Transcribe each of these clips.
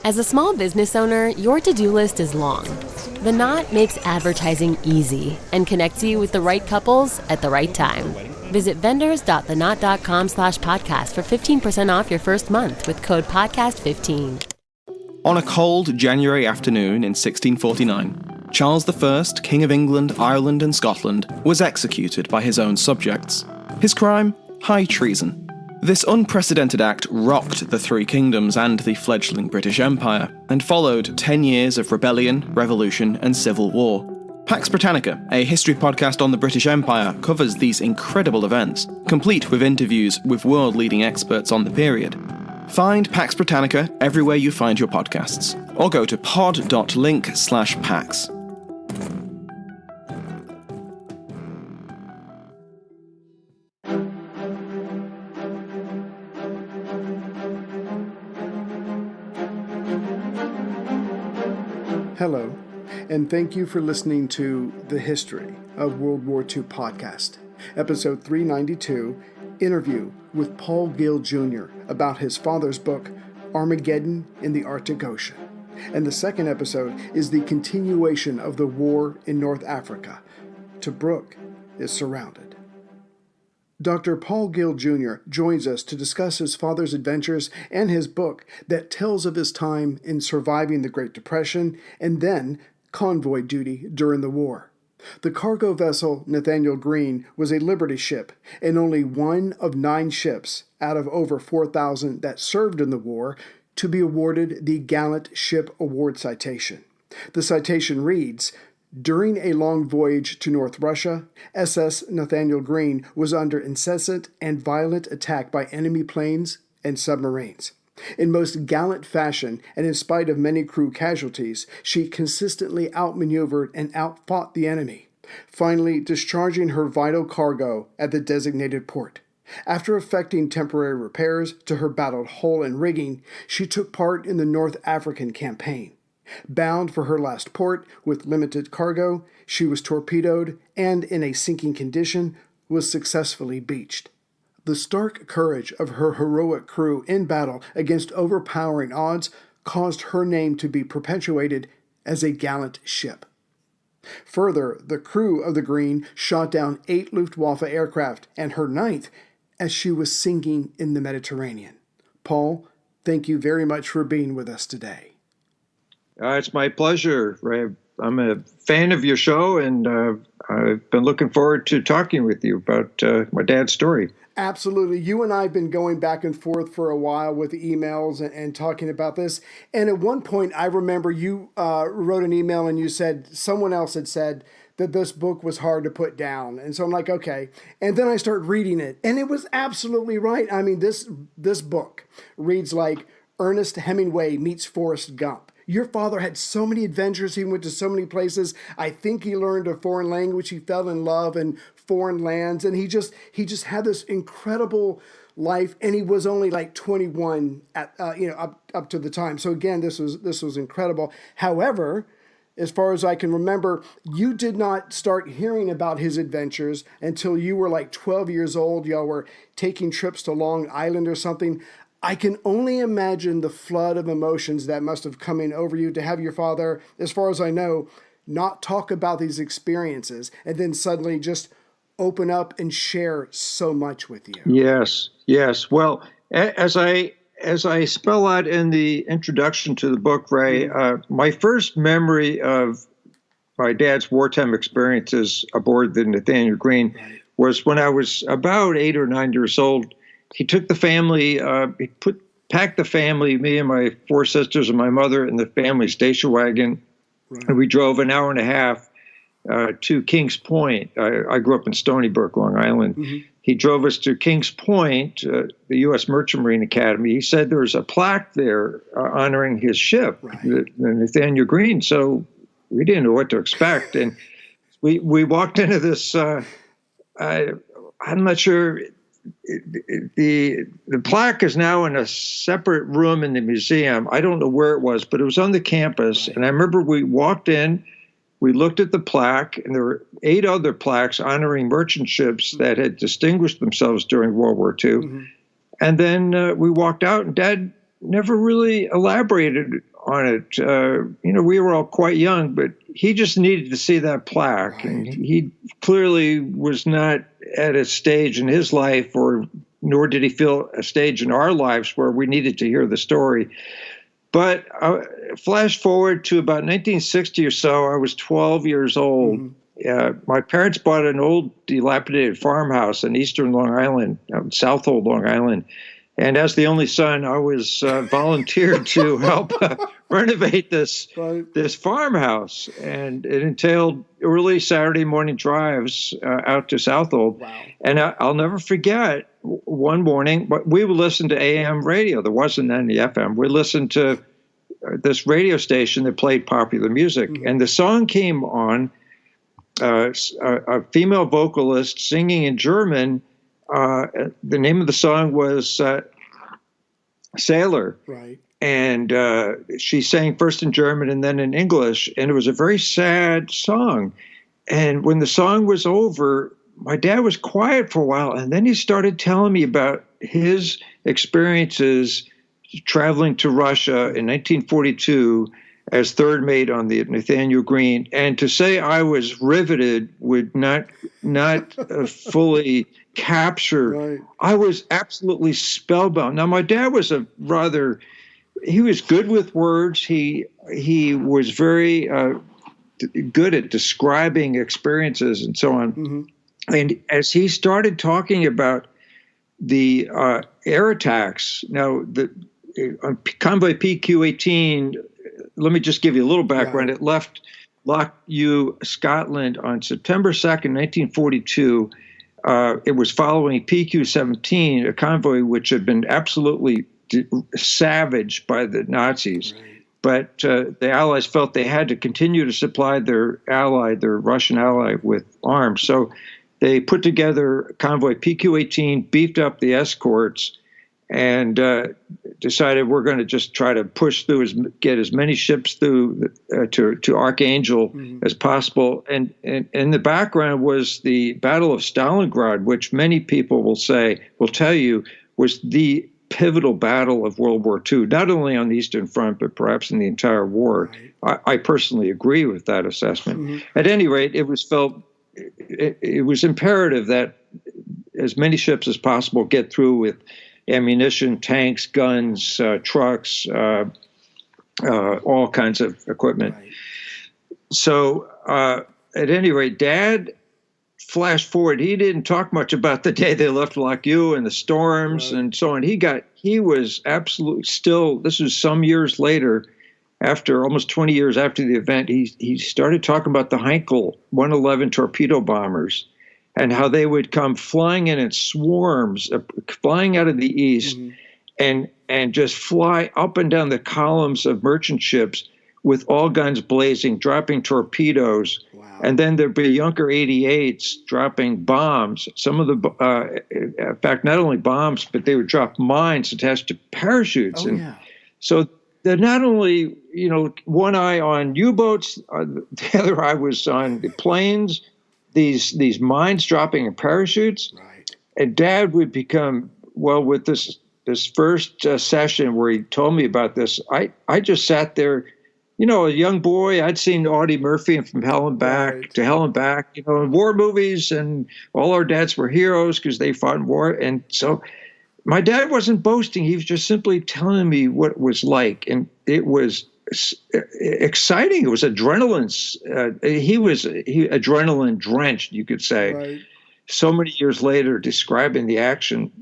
As a small business owner, your to-do list is long. The Knot makes advertising easy and connects you with the right couples at the right time. Visit vendors.theknot.com/podcast for 15% off your first month with code podcast15. On a cold January afternoon in 1649, Charles I, King of England, Ireland and Scotland, was executed by his own subjects. His crime? High treason. This unprecedented act rocked the Three Kingdoms and the fledgling British Empire, and followed 10 years of rebellion, revolution, and civil war. Pax Britannica, a history podcast on the British Empire, covers these incredible events, complete with interviews with world-leading experts on the period. Find Pax Britannica everywhere you find your podcasts, or go to pod.link/pax. Hello, and thank you for listening to The History of World War II podcast, episode 392, interview with Paul Gill Jr. about his father's book, Armageddon in the Arctic Ocean. And the second episode is the continuation of the war in North Africa. Tobruk is surrounded. Dr. Paul Gill Jr. joins us to discuss his father's adventures and his book that tells of his time in surviving the Great Depression and then convoy duty during the war. The cargo vessel Nathaniel Greene was a Liberty ship and only one of 9 ships out of over 4,000 that served in the war to be awarded the Gallant Ship Award citation. The citation reads, "During a long voyage to North Russia, SS Nathaniel Greene was under incessant and violent attack by enemy planes and submarines. In most gallant fashion, and in spite of many crew casualties, she consistently outmaneuvered and outfought the enemy, finally discharging her vital cargo at the designated port. After effecting temporary repairs to her battled hull and rigging, she took part in the North African campaign. Bound for her last port with limited cargo, she was torpedoed and, in a sinking condition, was successfully beached. The stark courage of her heroic crew in battle against overpowering odds caused her name to be perpetuated as a gallant ship." Further, the crew of the Greene shot down 8 Luftwaffe aircraft and her 9th as she was sinking in the Mediterranean. Paul, thank you very much for being with us today. It's my pleasure, Ray. I'm a fan of your show, and I've been looking forward to talking with you about my dad's story. Absolutely. You and I have been going back and forth for a while with emails and talking about this. And at one point, I remember you wrote an email and you said someone else had said that this book was hard to put down. And so I'm like, okay. And then I start reading it, and it was absolutely right. I mean, this book reads like Ernest Hemingway meets Forrest Gump. Your father had so many adventures. He went to so many places. I think he learned a foreign language. He fell in love in foreign lands. And he just had this incredible life. And he was only like 21 at, up to the time. So again, this was incredible. However, as far as I can remember, you did not start hearing about his adventures until you were like 12 years old. Y'all were taking trips to Long Island or something. I can only imagine the flood of emotions that must have come in over you to have your father, as far as I know, not talk about these experiences and then suddenly just open up and share so much with you. Yes. Well, as I spell out in the introduction to the book, Ray, my first memory of my dad's wartime experiences aboard the Nathaniel Greene was when I was about 8 or 9 years old. He took the family, packed the family, me and my 4 sisters and my mother in the family station wagon, and we drove an hour and a half to Kings Point. I grew up in Stony Brook, Long Island. Mm-hmm. He drove us to Kings Point, the U.S. Merchant Marine Academy. He said there was a plaque there honoring his ship, the Nathaniel Greene. So we didn't know what to expect, and we walked into this. I'm not sure. The plaque is now in a separate room in the museum. I don't know where it was, but it was on the campus. And I remember we walked in, we looked at the plaque, and there were 8 other plaques honoring merchant ships that had distinguished themselves during World War II. Mm-hmm. And then we walked out, and Dad never really elaborated on it. We were all quite young, but he just needed to see that plaque. Right. And he clearly was not at a stage in his life, nor did he feel a stage in our lives where we needed to hear the story. But flash forward to about 1960 or so, I was 12 years old. My parents bought an old dilapidated farmhouse in eastern Long Island, Southold, Long Island. And as the only son, I was volunteered to help renovate this farmhouse. And it entailed early Saturday morning drives out to Southold. Wow. And I'll never forget one morning, we would listen to AM radio. There wasn't any FM. We listened to this radio station that played popular music. And the song came on, a female vocalist singing in German. The name of the song was Sailor. Right. And she sang first in German and then in English. And it was a very sad song. And when the song was over, my dad was quiet for a while. And then he started telling me about his experiences traveling to Russia in 1942 as third mate on the Nathaniel Greene. And to say I was riveted would not fully capture. Right. I was absolutely spellbound. Now, my dad was he was good with words. He was very good at describing experiences and so on. And as he started talking about the air attacks, now on Convoy PQ-18, let me just give you a little background. It left Loch Ewe, Scotland on September 2nd, 1942. It was following PQ-17, a convoy which had been absolutely savaged by the Nazis. Right. But the Allies felt they had to continue to supply their Russian ally, with arms. So they put together Convoy PQ-18, beefed up the escorts, and decided we're going to just try to push through, get as many ships through to Archangel as possible. And in the background was the Battle of Stalingrad, which many people will tell you was the pivotal battle of World War II, not only on the Eastern Front, but perhaps in the entire war. Right. I personally agree with that assessment. At any rate, it was imperative that as many ships as possible get through with ammunition, tanks, guns, trucks, all kinds of equipment. Right. So at any rate, Dad, flash forward, he didn't talk much about the day they left Loch Ewe and the storms and so on. He was absolutely still, this was some years later, after almost 20 years after the event, he started talking about the Heinkel 111 torpedo bombers and how they would come flying in swarms, flying out of the east, and just fly up and down the columns of merchant ships with all guns blazing, dropping torpedoes. Wow. And then there'd be Junker 88s dropping bombs. Some of the, in fact, not only bombs, but they would drop mines attached to parachutes. So they're not only, one eye on U-boats, the other eye was on the planes, these mines dropping in parachutes. Right. And Dad would become, with this first session where he told me about this, I just sat there, a young boy. I'd seen Audie Murphy and From Hell and Back to Hell and Back, in war movies, and all our dads were heroes because they fought in war. And so my dad wasn't boasting. He was just simply telling me what it was like. And it was exciting. It was adrenaline. He was adrenaline drenched, you could say. Right. So many years later, describing the action.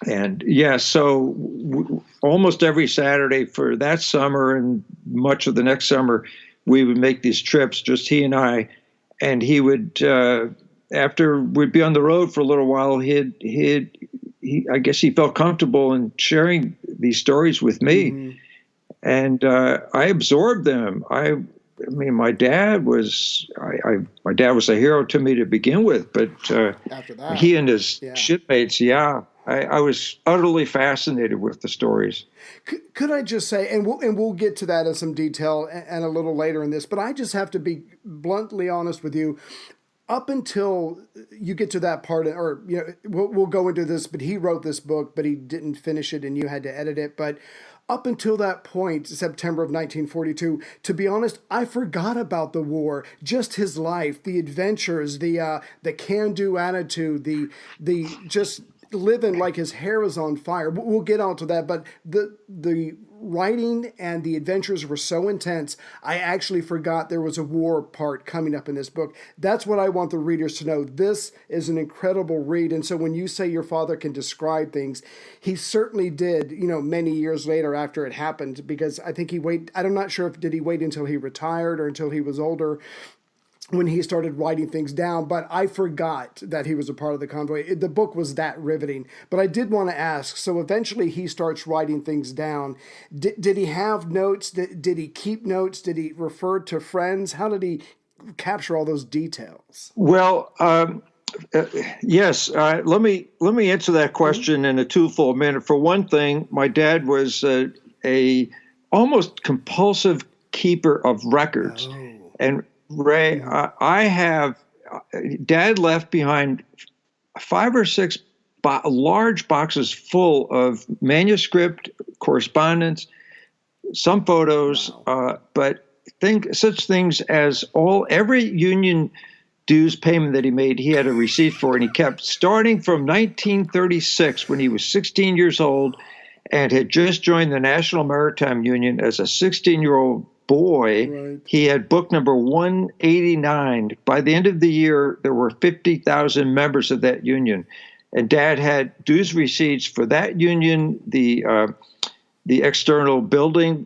And so almost every Saturday for that summer and much of the next summer, we would make these trips, just he and I. And he would, after we'd be on the road for a little while, I guess he felt comfortable in sharing these stories with me. And I absorbed them. I mean, my dad was a hero to me to begin with, but after that, he and his shipmates, I was utterly fascinated with the stories. Could I just say, and we'll get to that in some detail and a little later in this, but I just have to be bluntly honest with you. Up until you get to that part, or we'll go into this, but he wrote this book, but he didn't finish it, and you had to edit it. But up until that point, September of 1942, to be honest, I forgot about the war, just his life, the adventures, the can-do attitude, the just living like his hair was on fire. We'll get on to that, but the writing and the adventures were so intense, I actually forgot there was a war part coming up in this book. That's what I want the readers to know. This is an incredible read. And so when you say your father can describe things, he certainly did, many years later after it happened, because I think I'm not sure did he wait until he retired or until he was older when he started writing things down, but I forgot that he was a part of the convoy. The book was that riveting. But I did want to ask, so eventually he starts writing things down. Did he have notes? Did he keep notes? Did he refer to friends? How did he capture all those details? Well, yes. Let me answer that question in a twofold manner. For one thing, my dad was a almost compulsive keeper of records. And Ray, Dad left behind 5 or 6 large boxes full of manuscript, correspondence, some photos, but such things as every union dues payment that he made, he had a receipt for, and he kept starting from 1936 when he was 16 years old and had just joined the National Maritime Union as a 16-year-old boy. Right. He had book number 189. By the end of the year, there were 50,000 members of that union. And Dad had dues receipts for that union, the exterior building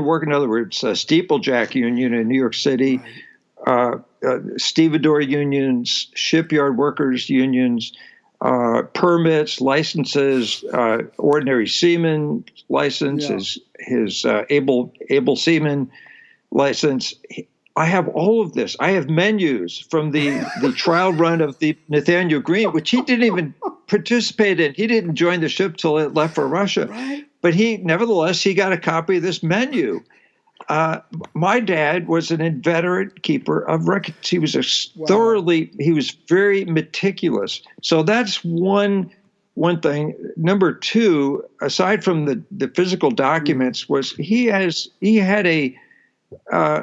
work, in other words, Steeplejack Union in New York City, right. Stevedore unions, shipyard workers unions, permits, licenses, ordinary seaman license, his able seaman license. I have all of this. I have menus from the trial run of the Nathaniel Green, which he didn't even participate in. He didn't join the ship till it left for Russia. Right. But he got a copy of this menu. My dad was an inveterate keeper of records. He was he was very meticulous. So that's one thing. Number two, aside from the physical documents, was he had a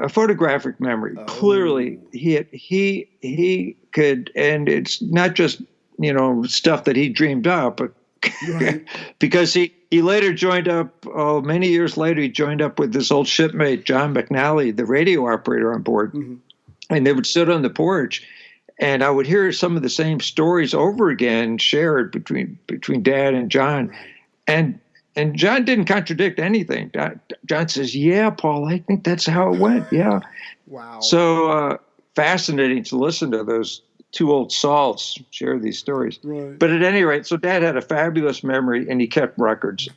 photographic memory. Oh. Clearly, he could, and it's not just stuff that he dreamed up, but right. Because he later joined up, many years later, he joined up with this old shipmate, John McNally, the radio operator on board. Mm-hmm. And they would sit on the porch, and I would hear some of the same stories over again shared between Dad and John. Right. And John didn't contradict anything. John says, "Yeah, Paul, I think that's how it went." Yeah. Wow. So fascinating to listen to those two old salts share these stories. Right. But at any rate, so Dad had a fabulous memory, and he kept records.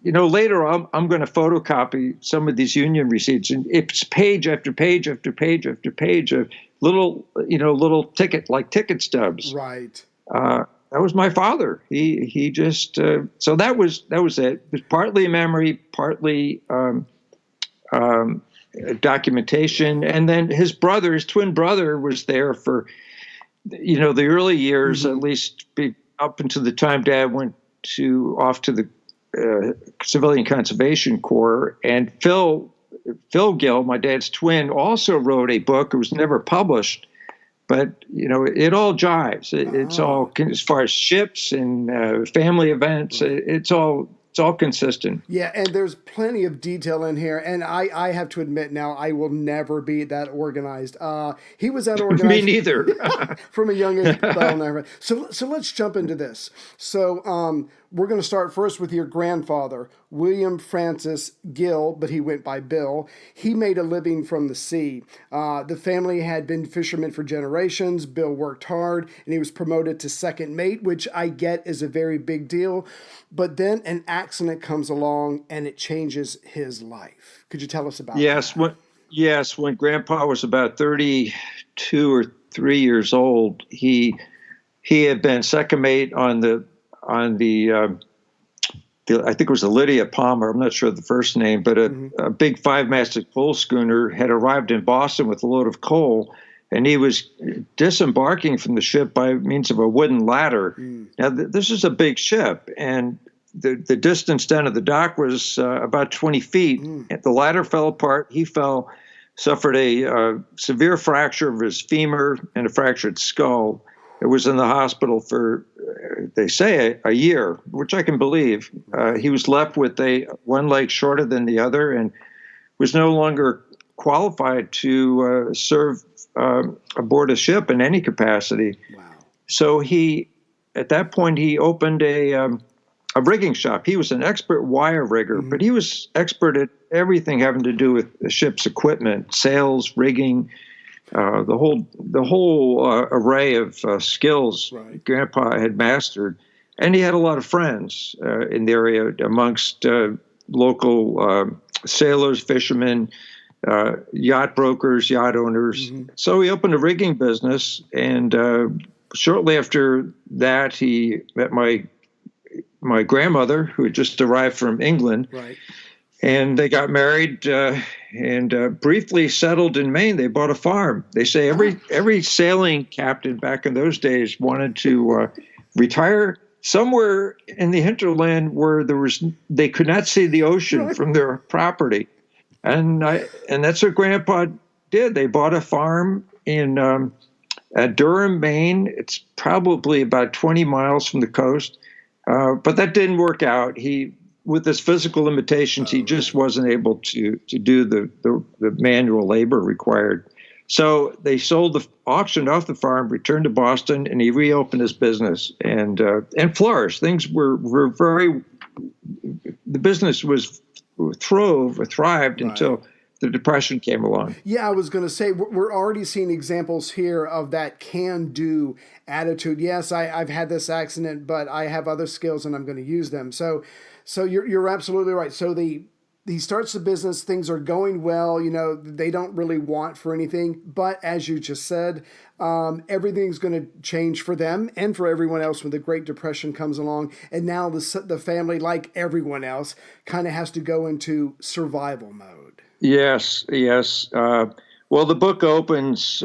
Later I'm going to photocopy some of these union receipts, and it's page after page after page after page of little ticket stubs. Right. That was my father. He just so that was it. It was partly a memory, partly documentation, and then his twin brother was there for the early years, mm-hmm. at least up until the time Dad went off to the Civilian Conservation Corps. And Phil Gill, my dad's twin, also wrote a book. It was never published, but it all jives. It's all, as far as ships and family events, it's all consistent. Yeah, and there's plenty of detail in here. And I have to admit now, I will never be that organized. He was that organized. Me neither. From a young age, but I'll never. So let's jump into this. So we're going to start first with your grandfather, William Francis Gill, but he went by Bill. He made a living from the sea. The family had been fishermen for generations. Bill worked hard, and he was promoted to second mate, which I get is a very big deal. But then an accident comes along, and it changes his life. Could you tell us about that? When Grandpa was about 32 or 3 years old, he had been second mate on the I think it was the Lydia Palmer. I'm not sure the first name, but a big 5-masted coal schooner had arrived in Boston with a load of coal, and he was disembarking from the ship by means of a wooden ladder. Now, this is a big ship, and the distance down to the dock was about 20 feet. The ladder fell apart. He fell, suffered a severe fracture of his femur and a fractured skull. It was in the hospital for, they say, a year, which I can believe. He was left with one leg shorter than the other and was no longer qualified to serve aboard a ship in any capacity. Wow. So at that point, he opened a rigging shop. He was an expert wire rigger, but he was expert at everything having to do with the ship's equipment, sails, rigging, the whole array of skills Grandpa had mastered. And he had a lot of friends in the area amongst local sailors, fishermen, yacht brokers, yacht owners. So he opened a rigging business, and shortly after that, he met my grandmother, who had just arrived from England. Right. And they got married and briefly settled in Maine. They bought a farm. They say every sailing captain back in those days wanted to retire somewhere in the hinterland where they could not see the ocean from their property. And that's what Grandpa did. They bought a farm in at Durham, Maine. It's probably about 20 miles from the coast. But that didn't work out. With his physical limitations, he just wasn't able to do the manual labor required. So they auctioned off the farm, returned to Boston, and he reopened his business and flourished. Things were the business thrived until the Depression came along. Yeah, I was going to say, we're already seeing examples here of that can-do attitude. Yes, I've had this accident, but I have other skills and I'm going to use them. So you're absolutely right. So he starts the business, things are going well, they don't really want for anything. But as you just said, everything's going to change for them and for everyone else when the Great Depression comes along. And now the family, like everyone else, kind of has to go into survival mode. Yes. Well, the book opens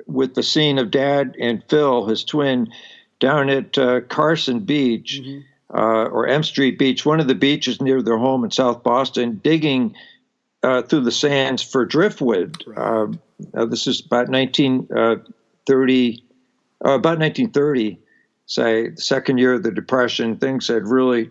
with the scene of Dad and Phil, his twin, down at Carson Beach, or M Street Beach, one of the beaches near their home in South Boston, digging through the sands for driftwood. Right. This is about 1930, say, the second year of the Depression. Things had really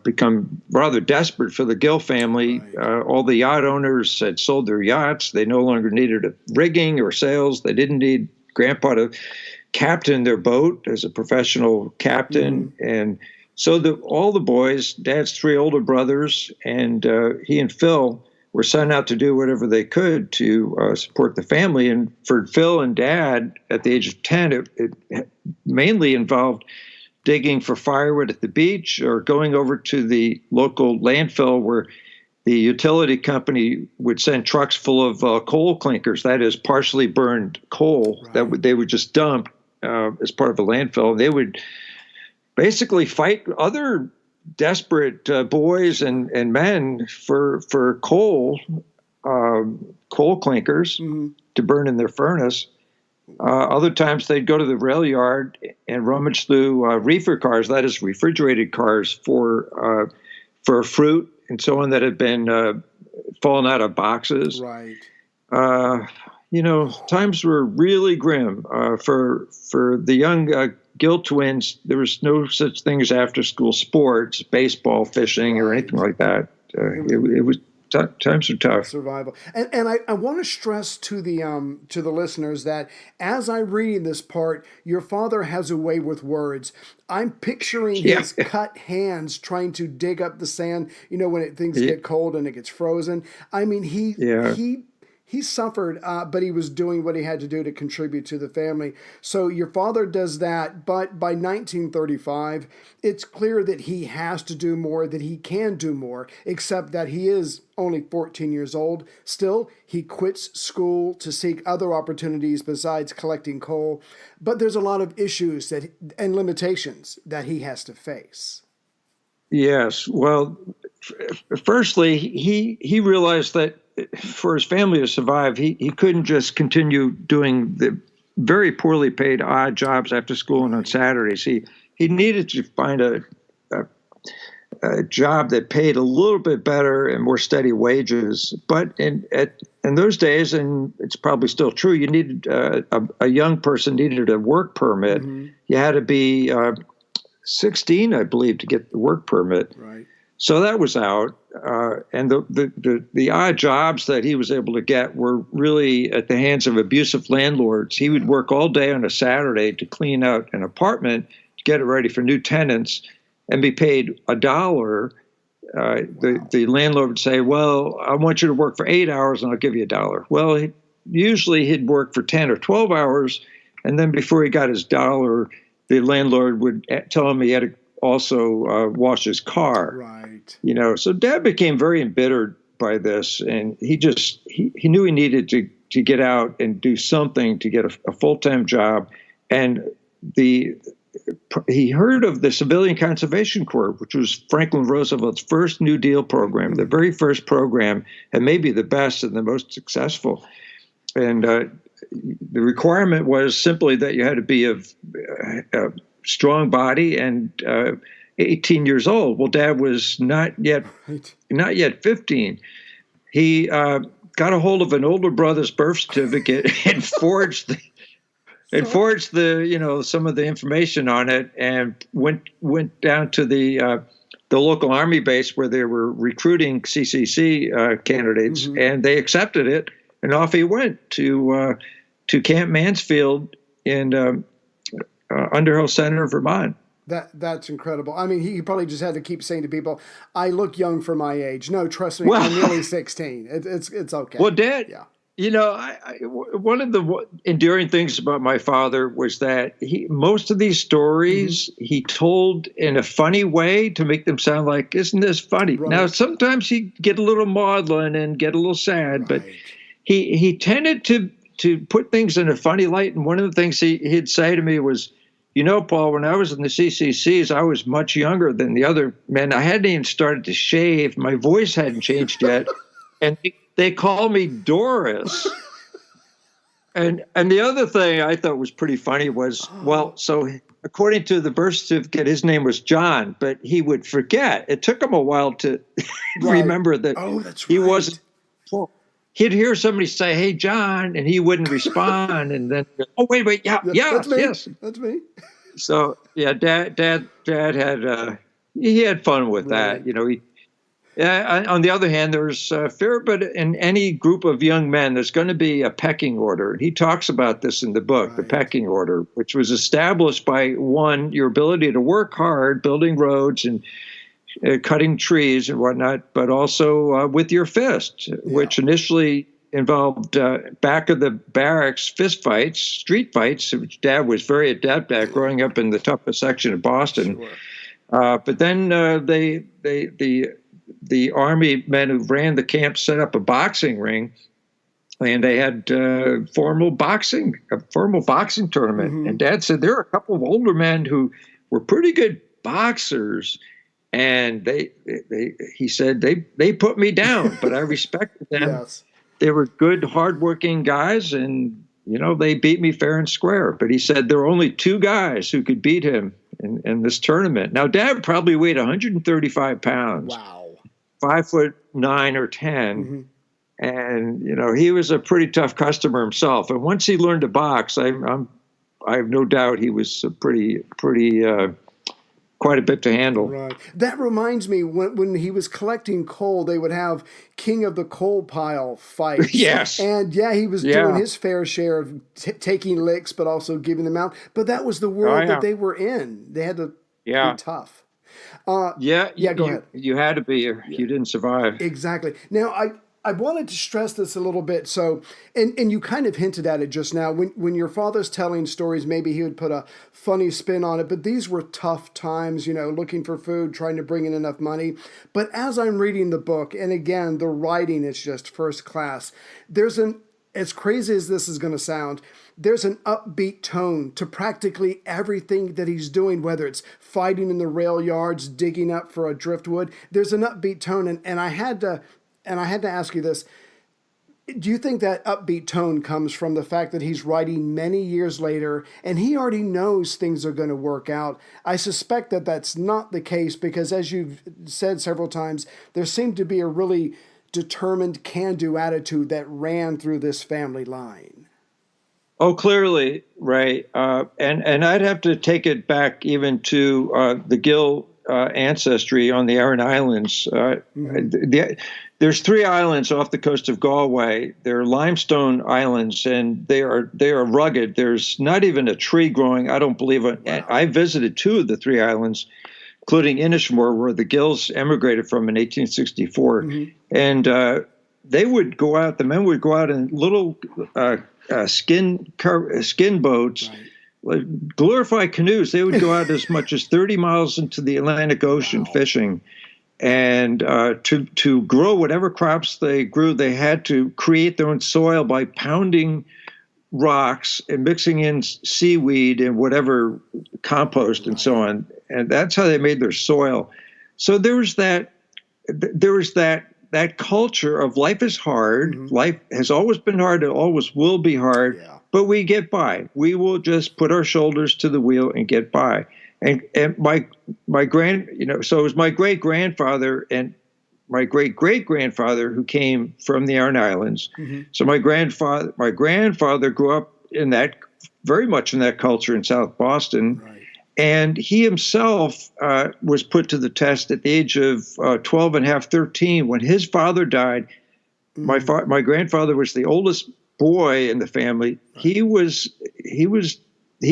become rather desperate for the Gill family. Right. All the yacht owners had sold their yachts. They no longer needed rigging or sails. They didn't need Grandpa to captain their boat as a professional captain. And so all the boys, Dad's three older brothers, and he and Phil were sent out to do whatever they could to support the family. And for Phil and Dad, at the age of 10, it mainly involved digging for firewood at the beach or going over to the local landfill where the utility company would send trucks full of coal clinkers, that is partially burned coal, that they would just dump as part of a landfill. They would basically fight other desperate boys and men for coal clinkers to burn in their furnace. Other times they'd go to the rail yard and rummage through reefer cars, that is refrigerated cars, for fruit and so on that had been fallen out of boxes. Right. Times were really grim for the young Gill twins. There was no such thing as after-school sports, baseball, fishing, or anything like that. It was times are tough. Survival. And I want to stress to the listeners that as I read this part, your father has a way with words. I'm picturing his cut hands trying to dig up the sand, when things get cold and it gets frozen. I mean, he suffered, but he was doing what he had to do to contribute to the family. So your father does that, but by 1935, it's clear that he has to do more, that he can do more, except that he is only 14 years old. Still, he quits school to seek other opportunities besides collecting coal. But there's a lot of issues and limitations that he has to face. Yes. Well, firstly, he realized that for his family to survive, he couldn't just continue doing the very poorly paid odd jobs after school and on Saturdays. He he needed to find a job that paid a little bit better and more steady wages. But in those days, and it's probably still true, you needed a young person needed a work permit. Mm-hmm. You had to be 16, I believe, to get the work permit. Right. So that was out, and the odd jobs that he was able to get were really at the hands of abusive landlords. He would work all day on a Saturday to clean out an apartment, to get it ready for new tenants, and be paid $1. The landlord would say, "Well, I want you to work for 8 hours, and I'll give you $1." Well, usually he'd work for 10 or 12 hours, and then before he got his $1, the landlord would tell him he had to also wash his car. Right. So Dad became very embittered by this, and he knew he needed to get out and do something to get a full-time job. And he heard of the Civilian Conservation Corps, which was Franklin Roosevelt's first New Deal program, the very first program, and maybe the best and the most successful. And the requirement was simply that you had to be a strong body and 18 years old. Well, Dad was not yet 15. He got a hold of an older brother's birth certificate and forged some of the information on it, and went down to the local army base where they were recruiting CCC candidates, mm-hmm. and they accepted it, and off he went to Camp Mansfield in Underhill Center, Vermont. That's incredible. I mean, he probably just had to keep saying to people, "I look young for my age." No, trust me, I'm nearly 16. It's okay. Well, Dad, yeah. One of the enduring things about my father was that most of these stories mm-hmm. he told in a funny way to make them sound like, "Isn't this funny?" Right. Now, sometimes he'd get a little maudlin and get a little sad, right. but he tended to put things in a funny light. And one of the things he'd say to me was, "Paul, when I was in the CCCs, I was much younger than the other men. I hadn't even started to shave. My voice hadn't changed yet. And they called me Doris." And the other thing I thought was pretty funny was, so according to the birth certificate, his name was John, but he would forget. It took him a while to remember that he wasn't Paul. He'd hear somebody say, "Hey, John," and he wouldn't respond. And then, "Oh, wait, yeah, that's me. yes. That's me." So, yeah, Dad had, he had fun with that. On the other hand, there's fear, but in any group of young men, there's going to be a pecking order. And he talks about this in the book, right. The pecking order, which was established by, one, your ability to work hard, building roads and cutting trees and whatnot, but also with your fist, which initially involved back of the barracks fist fights, street fights, which Dad was very adept at growing up in the toughest section of Boston. Sure. But then the Army men who ran the camp set up a boxing ring, and they had a formal boxing tournament. Mm-hmm. And Dad said there are a couple of older men who were pretty good boxers. And he said they put me down, but I respected them. Yes. They were good, hardworking guys, and they beat me fair and square. But he said there were only two guys who could beat him in this tournament. Now, Dad probably weighed 135 pounds. Wow. 5'9" or 10, mm-hmm. And he was a pretty tough customer himself. And once he learned to box, I have no doubt he was pretty. Quite a bit to handle. Right. That reminds me, when he was collecting coal, they would have King of the Coal Pile fights. Yes. And he was doing his fair share of taking licks, but also giving them out. But that was the world that they were in. They had to be tough. Go ahead. You had to be, or you didn't survive. Exactly. Now, I wanted to stress this a little bit. So, and you kind of hinted at it just now. When your father's telling stories, maybe he would put a funny spin on it. But these were tough times, looking for food, trying to bring in enough money. But as I'm reading the book, and again, the writing is just first class, as crazy as this is going to sound, there's an upbeat tone to practically everything that he's doing, whether it's fighting in the rail yards, digging up for a driftwood. There's an upbeat tone. And I had to ask you this. Do you think that upbeat tone comes from the fact that he's writing many years later and he already knows things are going to work out? I suspect that that's not the case because, as you've said several times, there seemed to be a really determined can-do attitude that ran through this family line. Oh, clearly, Ray. And I'd have to take it back even to the Gill ancestry on the Aran Islands. There's 3 islands off the coast of Galway. They're limestone islands, and they are rugged. There's not even a tree growing. I don't believe it. Wow. I visited 2 of the 3 islands, including Inishmore, where the Gills emigrated from in 1864. And they would go out. The men would go out in little skin boats. Right. Glorified canoes. They would go out as much as 30 miles into the Atlantic Ocean fishing. And to grow whatever crops they grew, they had to create their own soil by pounding rocks and mixing in seaweed and whatever compost and so on. And that's how they made their soil. So there was that culture of life is hard. Life has always been hard. It always will be hard. Yeah. But we get by. We will just put our shoulders to the wheel and get by. And my so it was my great grandfather and my great great grandfather who came from the Aran Islands. So my grandfather grew up in that, very much in that culture in South Boston, and he himself was put to the test at the age of 12 and a half, 13, when his father died. My grandfather was the oldest boy in the family. He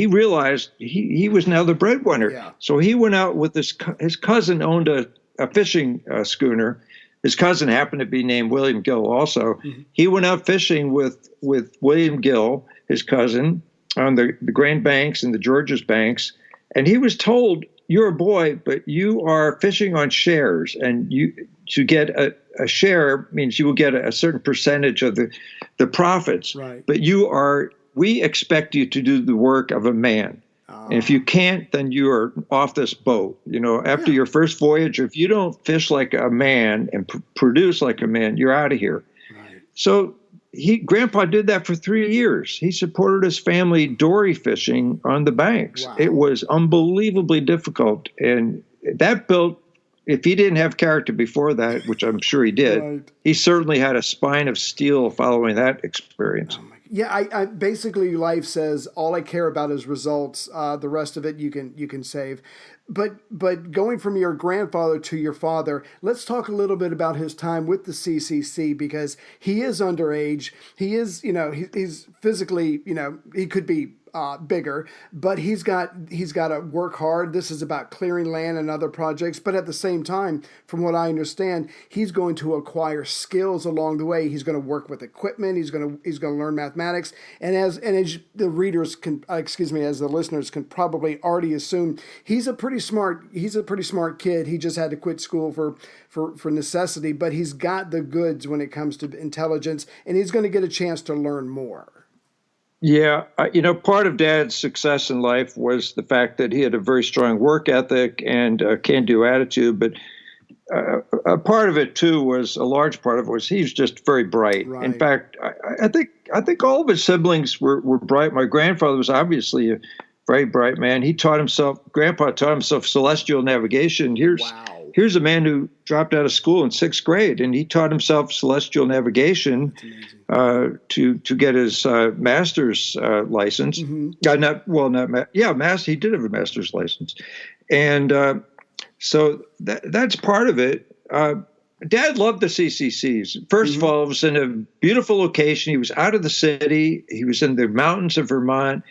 realized he was now the breadwinner. Yeah. So he went out with his cousin owned a fishing schooner. His cousin happened to be named William Gill also. He went out fishing with William Gill, his cousin, on the Grand Banks and the Georges Banks. And he was told, you're a boy, but you are fishing on shares. And to get a share means you will get a certain percentage of the profits. Right. But we expect you to do the work of a man. And if you can't, then you are off this boat. After your first voyage, if you don't fish like a man and produce like a man, you're out of here. Right. So Grandpa did that for 3 years. He supported his family dory fishing on the banks. Wow. It was unbelievably difficult. And that built, if he didn't have character before that, which I'm sure he did, he certainly had a spine of steel following that experience. Yeah, I basically life says all I care about is results. The rest of it you can save. But going from your grandfather to your father, let's talk a little bit about his time with the CCC, because he is underage. He is, he's physically, he could be bigger, but he's got to work hard. This is about clearing land and other projects, but at the same time, from what I understand, he's going to acquire skills along the way. He's going to work with equipment. He's going to learn mathematics, and as the readers can, as the listeners can probably already assume, he's a pretty smart kid. He just had to quit school for necessity, but he's got the goods when it comes to intelligence, and he's going to get a chance to learn more. Yeah, part of Dad's success in life was the fact that he had a very strong work ethic and a can-do attitude. But a part of it too a large part of it was he was just very bright. Right. In fact, I think all of his siblings were bright. My grandfather was obviously a very bright man. Grandpa taught himself celestial navigation. Here's a man who dropped out of school in 6th grade, and he taught himself celestial navigation to get his master's license. He did have a master's license, and so that's part of it. Dad loved the CCCs. First of all, it was in a beautiful location. He was out of the city. He was in the mountains of Vermont.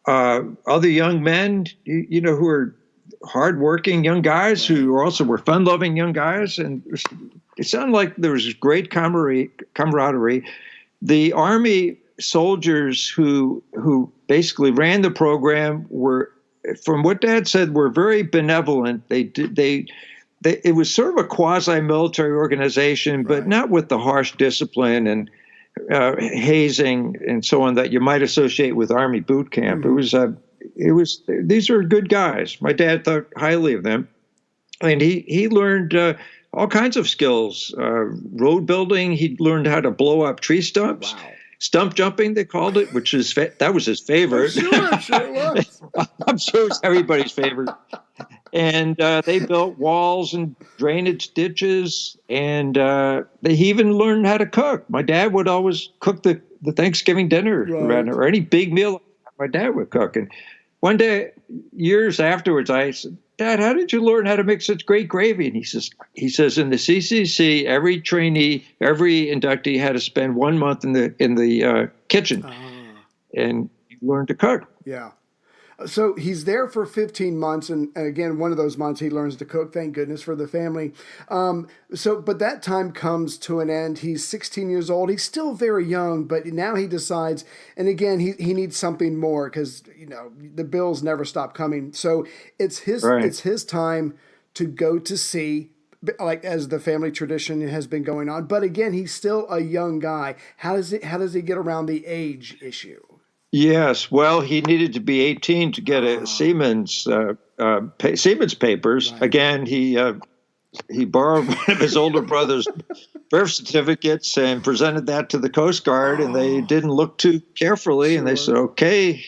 Other young men, who were hardworking young guys who also were fun-loving young guys, and it sounded like there was great camaraderie. The Army soldiers who basically ran the program were, from what Dad said, were very benevolent. It was sort of a quasi-military organization, but not with the harsh discipline and hazing and so on that you might associate with Army boot camp. These are good guys. My dad thought highly of them, and he learned all kinds of skills. Road building, he learned how to blow up tree stumps. Wow. Stump jumping, they called it, which is that was his favorite. I'm sure it was. I'm sure it's everybody's favorite. And they built walls and drainage ditches, and he even learned how to cook. My dad would always cook the Thanksgiving dinner around, or any big meal. My dad would cook. And one day, years afterwards, I said, "Dad, how did you learn how to make such great gravy?" And he says, in the CCC, every trainee, every inductee had to spend 1 month in the kitchen, and he learned to cook. Yeah. So he's there for 15 months, and again, one of those months he learns to cook. Thank goodness for the family. But that time comes to an end. He's 16 years old. He's still very young, but now he decides, and again, he needs something more because the bills never stop coming. So it's his time to go to sea, like as the family tradition has been going on. But again, he's still a young guy. How does he get around the age issue? Yes, well, he needed to be 18 to get a seaman's papers. Right. Again, he borrowed one of his older brother's birth certificates and presented that to the Coast Guard, and they didn't look too carefully, and they said, "Okay,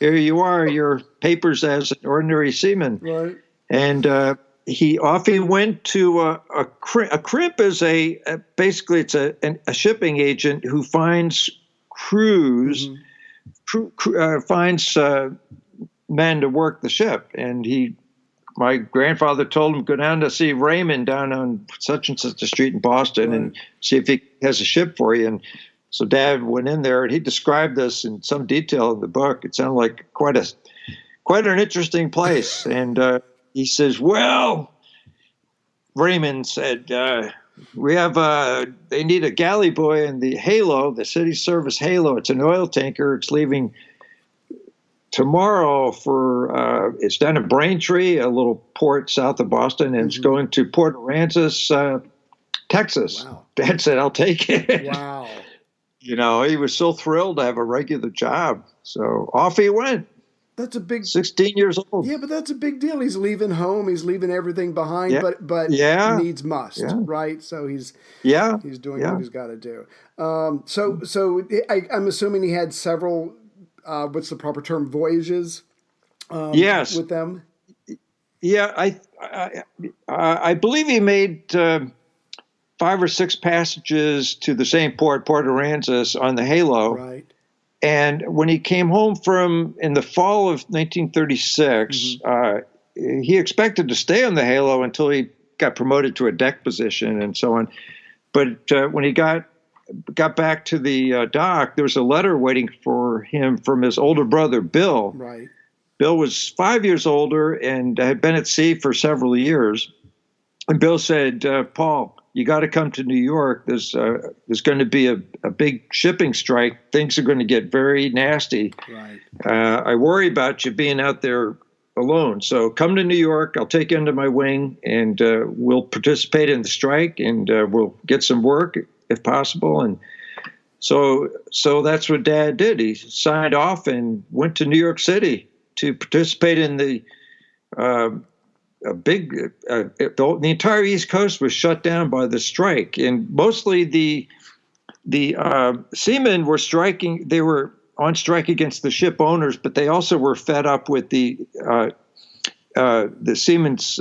here you are, your papers as an ordinary seaman." Right. And he went to a crimp is basically it's a shipping agent who finds crews. Mm-hmm. Finds men to work the ship, and my grandfather told him, go down to see Raymond down on such and such a street in Boston and see if he has a ship for you. And so Dad went in there, and he described this in some detail in the book. It sounded like quite an interesting place. And he says, well, Raymond said, we have they need a galley boy in the Halo, the city service Halo. It's an oil tanker. It's leaving tomorrow it's down in Braintree, a little port south of Boston, and it's going to Port Aransas, Texas. Wow. Dad said, I'll take it. Wow. He was so thrilled to have a regular job. So off he went. That's a big 16 years old. Yeah, but that's a big deal. He's leaving home. He's leaving everything behind. But needs must, right? So he's doing what he's got to do. So I'm assuming he had several. What's the proper term? Voyages. Yes. With them. Yeah, I believe he made 5 or 6 passages to the same Port Aransas on the Halo. Right. And when he came home in the fall of 1936, he expected to stay on the Halo until he got promoted to a deck position and so on. But when he got back to the dock, there was a letter waiting for him from his older brother, Bill. Right. Bill was 5 years older and had been at sea for several years. And Bill said, Paul, you got to come to New York. There's going to be a big shipping strike. Things are going to get very nasty. Right. I worry about you being out there alone. So come to New York. I'll take you under my wing, and we'll participate in the strike, and we'll get some work if possible. And so that's what Dad did. He signed off and went to New York City to participate in the the entire East Coast was shut down by the strike, and mostly the seamen were striking. They were on strike against the ship owners, but they also were fed up with the seamen's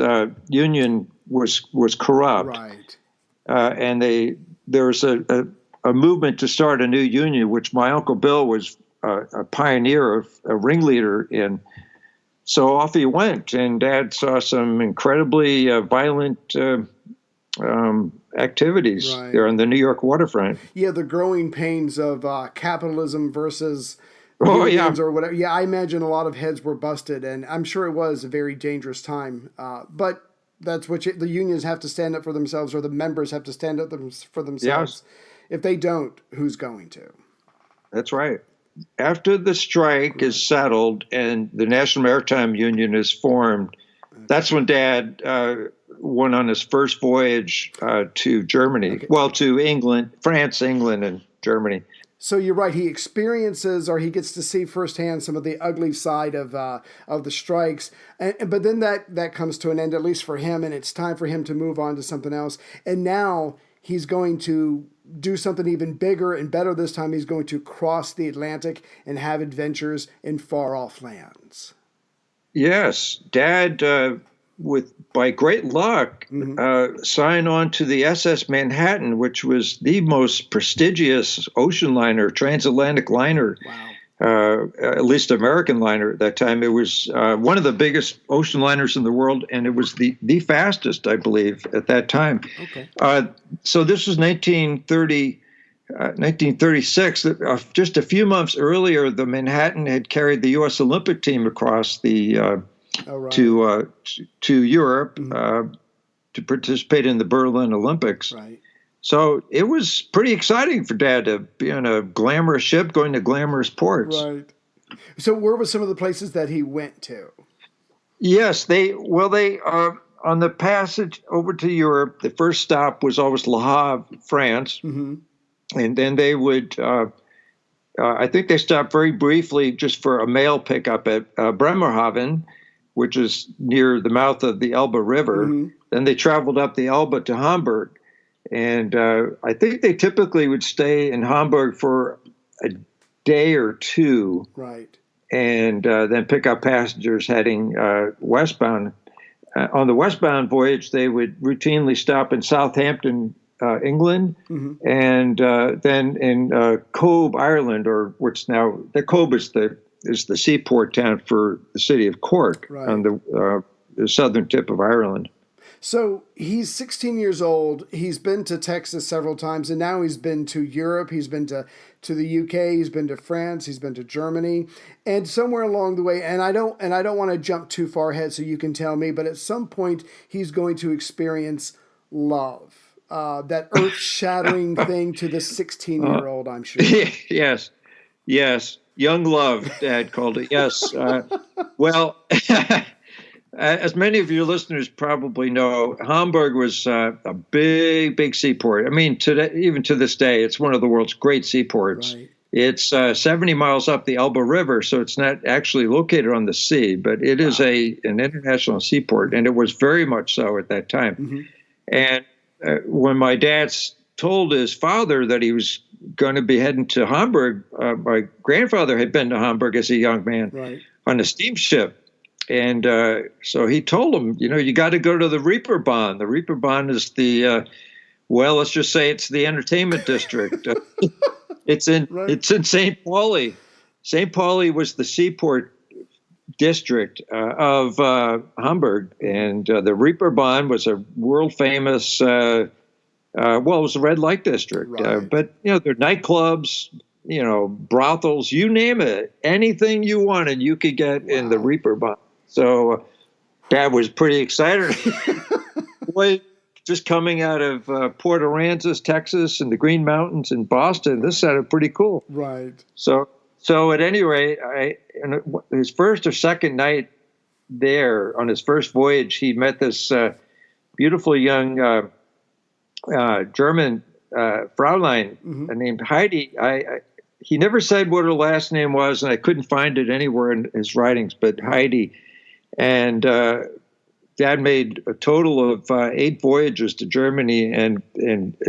union was corrupt, right? And there was a movement to start a new union, which my Uncle Bill was a pioneer, a ringleader in. So off he went, and Dad saw some incredibly violent activities there on the New York waterfront. Yeah, the growing pains of capitalism versus unions or whatever. Yeah, I imagine a lot of heads were busted, and I'm sure it was a very dangerous time. But that's what the unions have to stand up for themselves, or the members have to stand up for themselves. Yes. If they don't, who's going to? That's right. After the strike is settled and the National Maritime Union is formed, that's when Dad went on his first voyage to Germany. Okay. Well, to England, France, England, and Germany. So you're right. He experiences, or he gets to see firsthand some of the ugly side of the strikes, but then that comes to an end, at least for him, and it's time for him to move on to something else. And now he's going to do something even bigger and better this time. He's going to cross the Atlantic and have adventures in far off lands. Yes, Dad, by great luck, signed on to the SS Manhattan, which was the most prestigious ocean liner, transatlantic liner, at least American liner at that time. It was one of the biggest ocean liners in the world, and it was the fastest, I believe, at that time. Okay. So this was 1936. Just a few months earlier, the Manhattan had carried the U.S. Olympic team across the to Europe to participate in the Berlin Olympics. Right. So it was pretty exciting for Dad to be on a glamorous ship going to glamorous ports. Right. So where were some of the places that he went to? Yes, they on the passage over to Europe, the first stop was always Le Havre, France. And then they would, I think they stopped very briefly just for a mail pickup at Bremerhaven, which is near the mouth of the Elbe River. Then they traveled up the Elbe to Hamburg. And I think they typically would stay in Hamburg for a day or two. Right. And then pick up passengers heading westbound. On the westbound voyage, they would routinely stop in Southampton, England, and then in Cobh, Ireland, or which now the Cobh is the seaport town for the city of Cork on the southern tip of Ireland. So he's 16 years old. He's been to Texas several times, and now he's been to Europe. He's been to the UK. He's been to France. He's been to Germany, and somewhere along the way. And I don't want to jump too far ahead, so you can tell me. But at some point, he's going to experience love, that earth-shattering thing to the 16-year-old. I'm sure. Yes, young love, Dad called it. Yes, well. As many of your listeners probably know, Hamburg was a big seaport. I mean, even to this day, it's one of the world's great seaports. Right. It's 70 miles up the Elbe River, so it's not actually located on the sea, but it is an international seaport, and it was very much so at that time. And when my dad told his father that he was going to be heading to Hamburg, my grandfather had been to Hamburg as a young man on a steamship. And so he told him, you got to go to the Reeperbahn. The Reeperbahn is let's just say it's the entertainment district. It's in St. Pauli. St. Pauli was the seaport district of Hamburg, and the Reeperbahn was a world famous. It was a red light district, but there are nightclubs, brothels, you name it, anything you wanted, you could get in the Reeperbahn. So Dad was pretty excited. Boy, just coming out of Port Aransas, Texas, and the Green Mountains in Boston, this sounded pretty cool. Right. So at any rate, his first or second night there, on his first voyage, he met this beautiful young German Fraulein named Heidi. He never said what her last name was, and I couldn't find it anywhere in his writings, but Heidi. And Dad made a total of 8 voyages to Germany and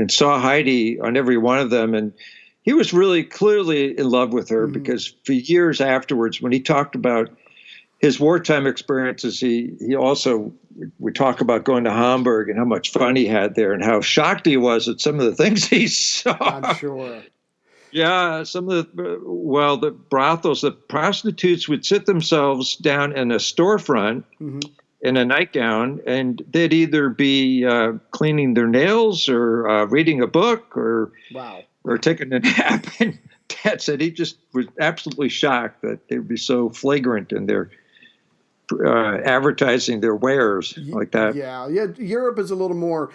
saw Heidi on every one of them. And he was really clearly in love with her because for years afterwards, when he talked about his wartime experiences, he also would talk about going to Hamburg and how much fun he had there and how shocked he was at some of the things he saw. I'm sure. Yeah, some of the brothels, the prostitutes would sit themselves down in a storefront in a nightgown, and they'd either be cleaning their nails or reading a book or taking a nap. And Dad said he just was absolutely shocked that they would be so flagrant in their advertising their wares like that. Yeah. Europe is a little more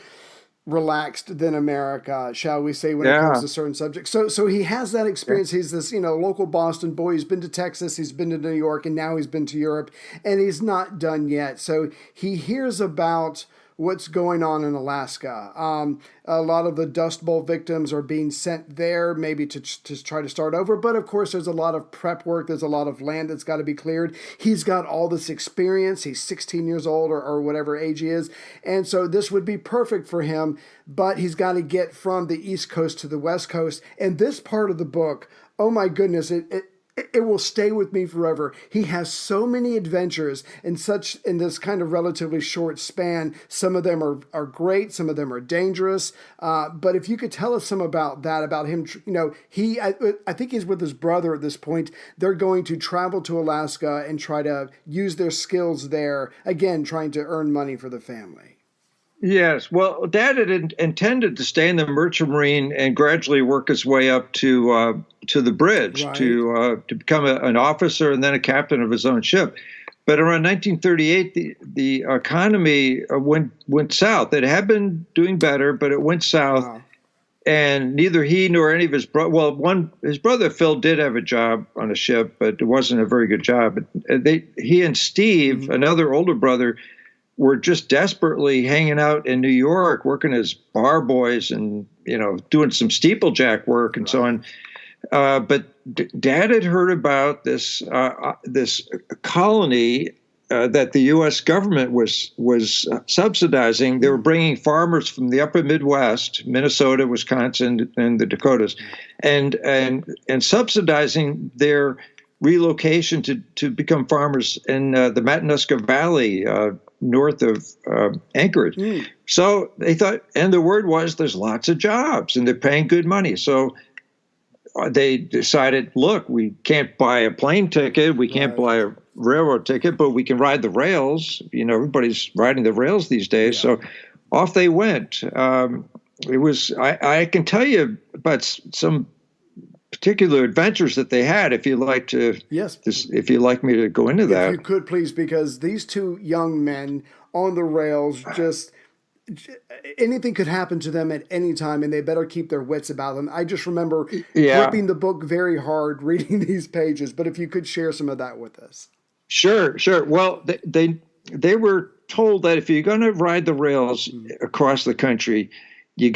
relaxed than America, shall we say, when it comes to certain subjects. So he has that experience. He's this, local Boston boy. He's been to Texas, he's been to New York, and now he's been to Europe, and he's not done yet. So he hears about what's going on in Alaska. A lot of the Dust Bowl victims are being sent there, maybe to try to start over. But of course, there's a lot of prep work. There's a lot of land that's got to be cleared. He's got all this experience. He's 16 years old or whatever age he is. And so this would be perfect for him. But he's got to get from the East Coast to the West Coast. And this part of the book, oh my goodness, it will stay with me forever. He has so many adventures in this kind of relatively short span. Some of them are great. Some of them are dangerous. But if you could tell us some about that, about him, I think he's with his brother at this point. They're going to travel to Alaska and try to use their skills there, again, trying to earn money for the family. Yes. Well, Dad had intended to stay in the Merchant Marine and gradually work his way up to the bridge, right, to become an officer and then a captain of his own ship. But around 1938, the economy went south. It had been doing better, but it went south. Wow. And neither he nor any of his his brother Phil did have a job on a ship, but it wasn't a very good job. He and Steve, mm-hmm, another older brother, were just desperately hanging out in New York, working as bar boys and, doing some steeplejack work and so on. But Dad had heard about this colony that the U.S. government was subsidizing. They were bringing farmers from the upper Midwest, Minnesota, Wisconsin, and the Dakotas, and subsidizing their relocation to become farmers in the Matanuska Valley, north of Anchorage. Mm. So they thought, and the word was there's lots of jobs and they're paying good money. So they decided, look, we can't buy a plane ticket, we can't buy a railroad ticket, but we can ride the rails. Everybody's riding the rails these days. Yeah. So off they went. It was, I can tell you about some particular adventures that they had, if you'd like to. Yes. If you'd like me to go into that. If you could, please, because these two young men on the rails, just anything could happen to them at any time, and they better keep their wits about them. I just remember gripping the book very hard, reading these pages. But if you could share some of that with us. Sure. Well, they were told that if you're going to ride the rails across the country, you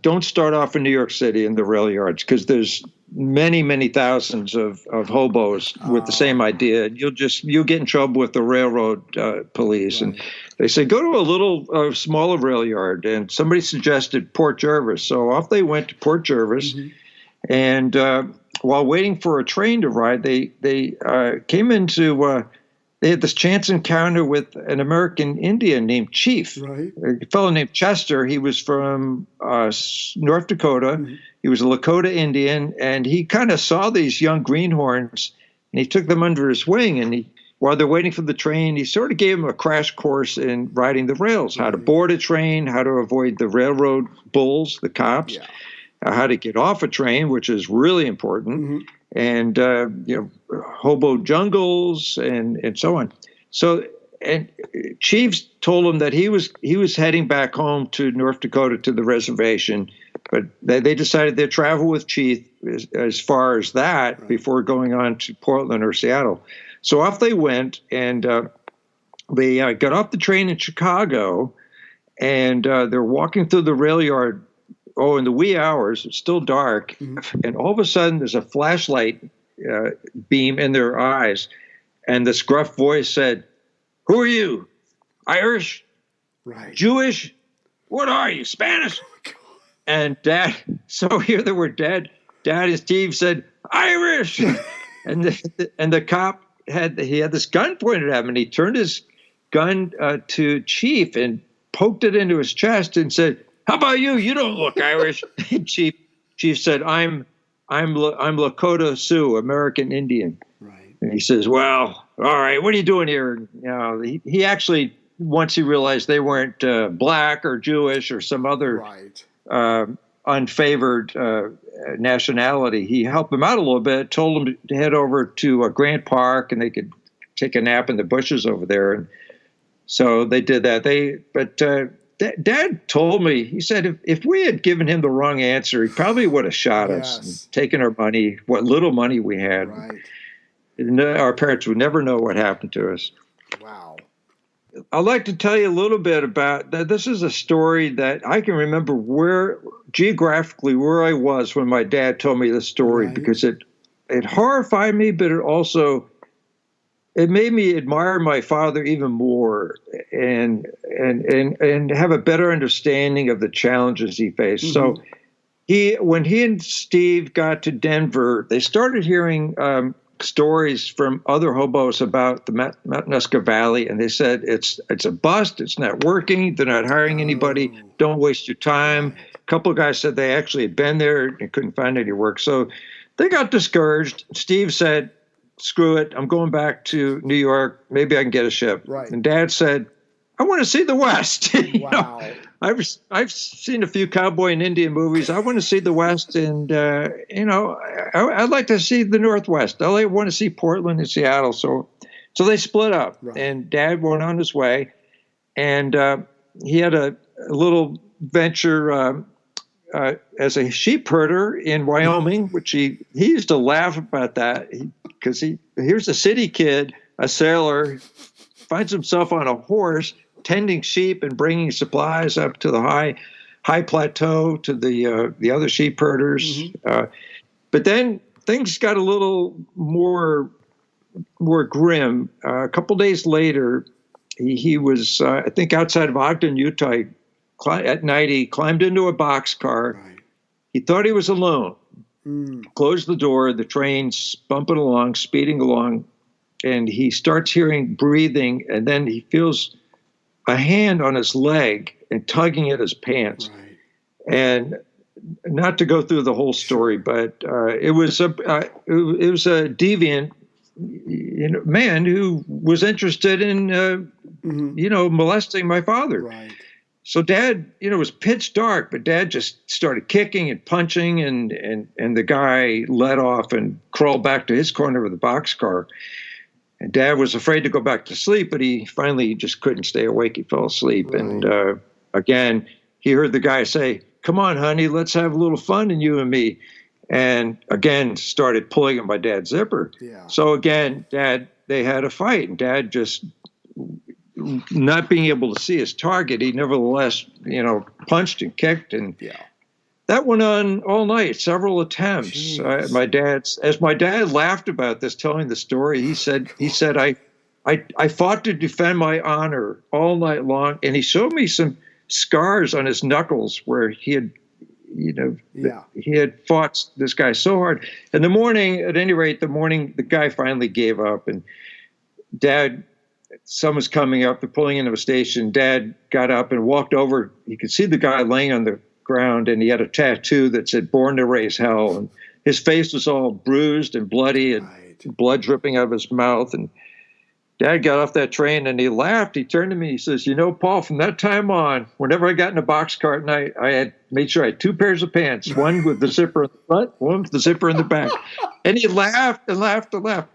don't start off in New York City in the rail yards, because there's many thousands of hobos with the same idea. You'll get in trouble with the railroad police. Right. And they said, go to a little smaller rail yard. And somebody suggested Port Jervis. So off they went to Port Jervis. Mm-hmm. And while waiting for a train to ride, they came into they had this chance encounter with an American Indian named Chief, right, a fellow named Chester. He was from North Dakota. Mm-hmm. He was a Lakota Indian, and he kind of saw these young greenhorns, and he took them under his wing. And while they're waiting for the train, he sort of gave them a crash course in riding the rails, how to board a train, how to avoid the railroad bulls, the cops, how to get off a train, which is really important. Mm-hmm. And hobo jungles and so on. So, and Chiefs told him that he was heading back home to North Dakota to the reservation, but they decided they'd travel with Chief as far as that before going on to Portland or Seattle. So off they went, and they got off the train in Chicago, and they're walking through the rail yard. In the wee hours, it's still dark, mm-hmm, and all of a sudden there's a flashlight beam in their eyes, and this gruff voice said, "Who are you? Irish? Right. Jewish? What are you? Spanish?" And Dad, so here they were dead. Dad and Steve said, "Irish!" and the cop had this gun pointed at him, and he turned his gun to Chief and poked it into his chest and said, "How about you? You don't look Irish." Chief said, I'm Lakota Sioux, American Indian. Right. And he says, "Well, all right, what are you doing here?" He actually, once he realized they weren't black or Jewish or some other unfavored nationality, he helped them out a little bit, told them to head over to Grant Park, and they could take a nap in the bushes over there. And so they did that. Dad told me, he said, if we had given him the wrong answer, he probably would have shot us and taken our money, what little money we had. Right. Our parents would never know what happened to us. Wow. I'd like to tell you a little bit about that. This is a story that I can remember geographically where I was when my dad told me the story, because it horrified me, but it made me admire my father even more and have a better understanding of the challenges he faced. So when he and Steve got to Denver, they started hearing stories from other hobos about the Matanuska Valley, and they said it's a bust, it's not working, they're not hiring anybody, don't waste your time. A couple of guys said they actually had been there and couldn't find any work, so they got discouraged. Steve said, screw it, I'm going back to New York, maybe I can get a ship. Right. And Dad said, I want to see the West. Wow. I've seen a few cowboy and Indian movies. I want to see the West, and I'd like to see the Northwest. I want to see Portland and Seattle. So they split up, and Dad went on his way, and he had a little venture as a sheep herder in Wyoming, which he used to laugh about that because here's a city kid, a sailor, finds himself on a horse tending sheep and bringing supplies up to the high plateau to the other sheep herders. But then things got a little more grim. A couple days later, he was, I think, outside of Ogden, Utah. At night, he climbed into a boxcar. Right. He thought he was alone. Closed the door. The train's bumping along, speeding along, and he starts hearing breathing, and then he feels a hand on his leg and tugging at his pants. Right. And not to go through the whole story, but it was a deviant, man who was interested in, molesting my father. Right. So Dad, it was pitch dark, but Dad just started kicking and punching, and the guy let off and crawled back to his corner of the boxcar. And Dad was afraid to go back to sleep, but he finally just couldn't stay awake. He fell asleep. Right. And again, he heard the guy say, "Come on, honey, let's have a little fun in you and me." And again, started pulling at my dad's zipper. Yeah. So again, they had a fight, and Dad just, not being able to see his target, he nevertheless, punched and kicked, and that went on all night, several attempts. My dad laughed about this, telling the story. He said, I fought to defend my honor all night long, and he showed me some scars on his knuckles where he had, he had fought this guy so hard. In the morning, at any rate, the guy finally gave up, and Dad, someone's coming up, they're pulling into a station. Dad got up and walked over. You could see the guy laying on the ground, and he had a tattoo that said "Born to Raise Hell," and his face was all bruised and bloody, and blood dripping out of his mouth. And Dad got off that train and he laughed. He turned to me, he says, Paul, from that time on, whenever I got in a boxcar at night, I had made sure I had two pairs of pants, one with the zipper in the front, one with the zipper in the back. And he laughed and laughed and laughed.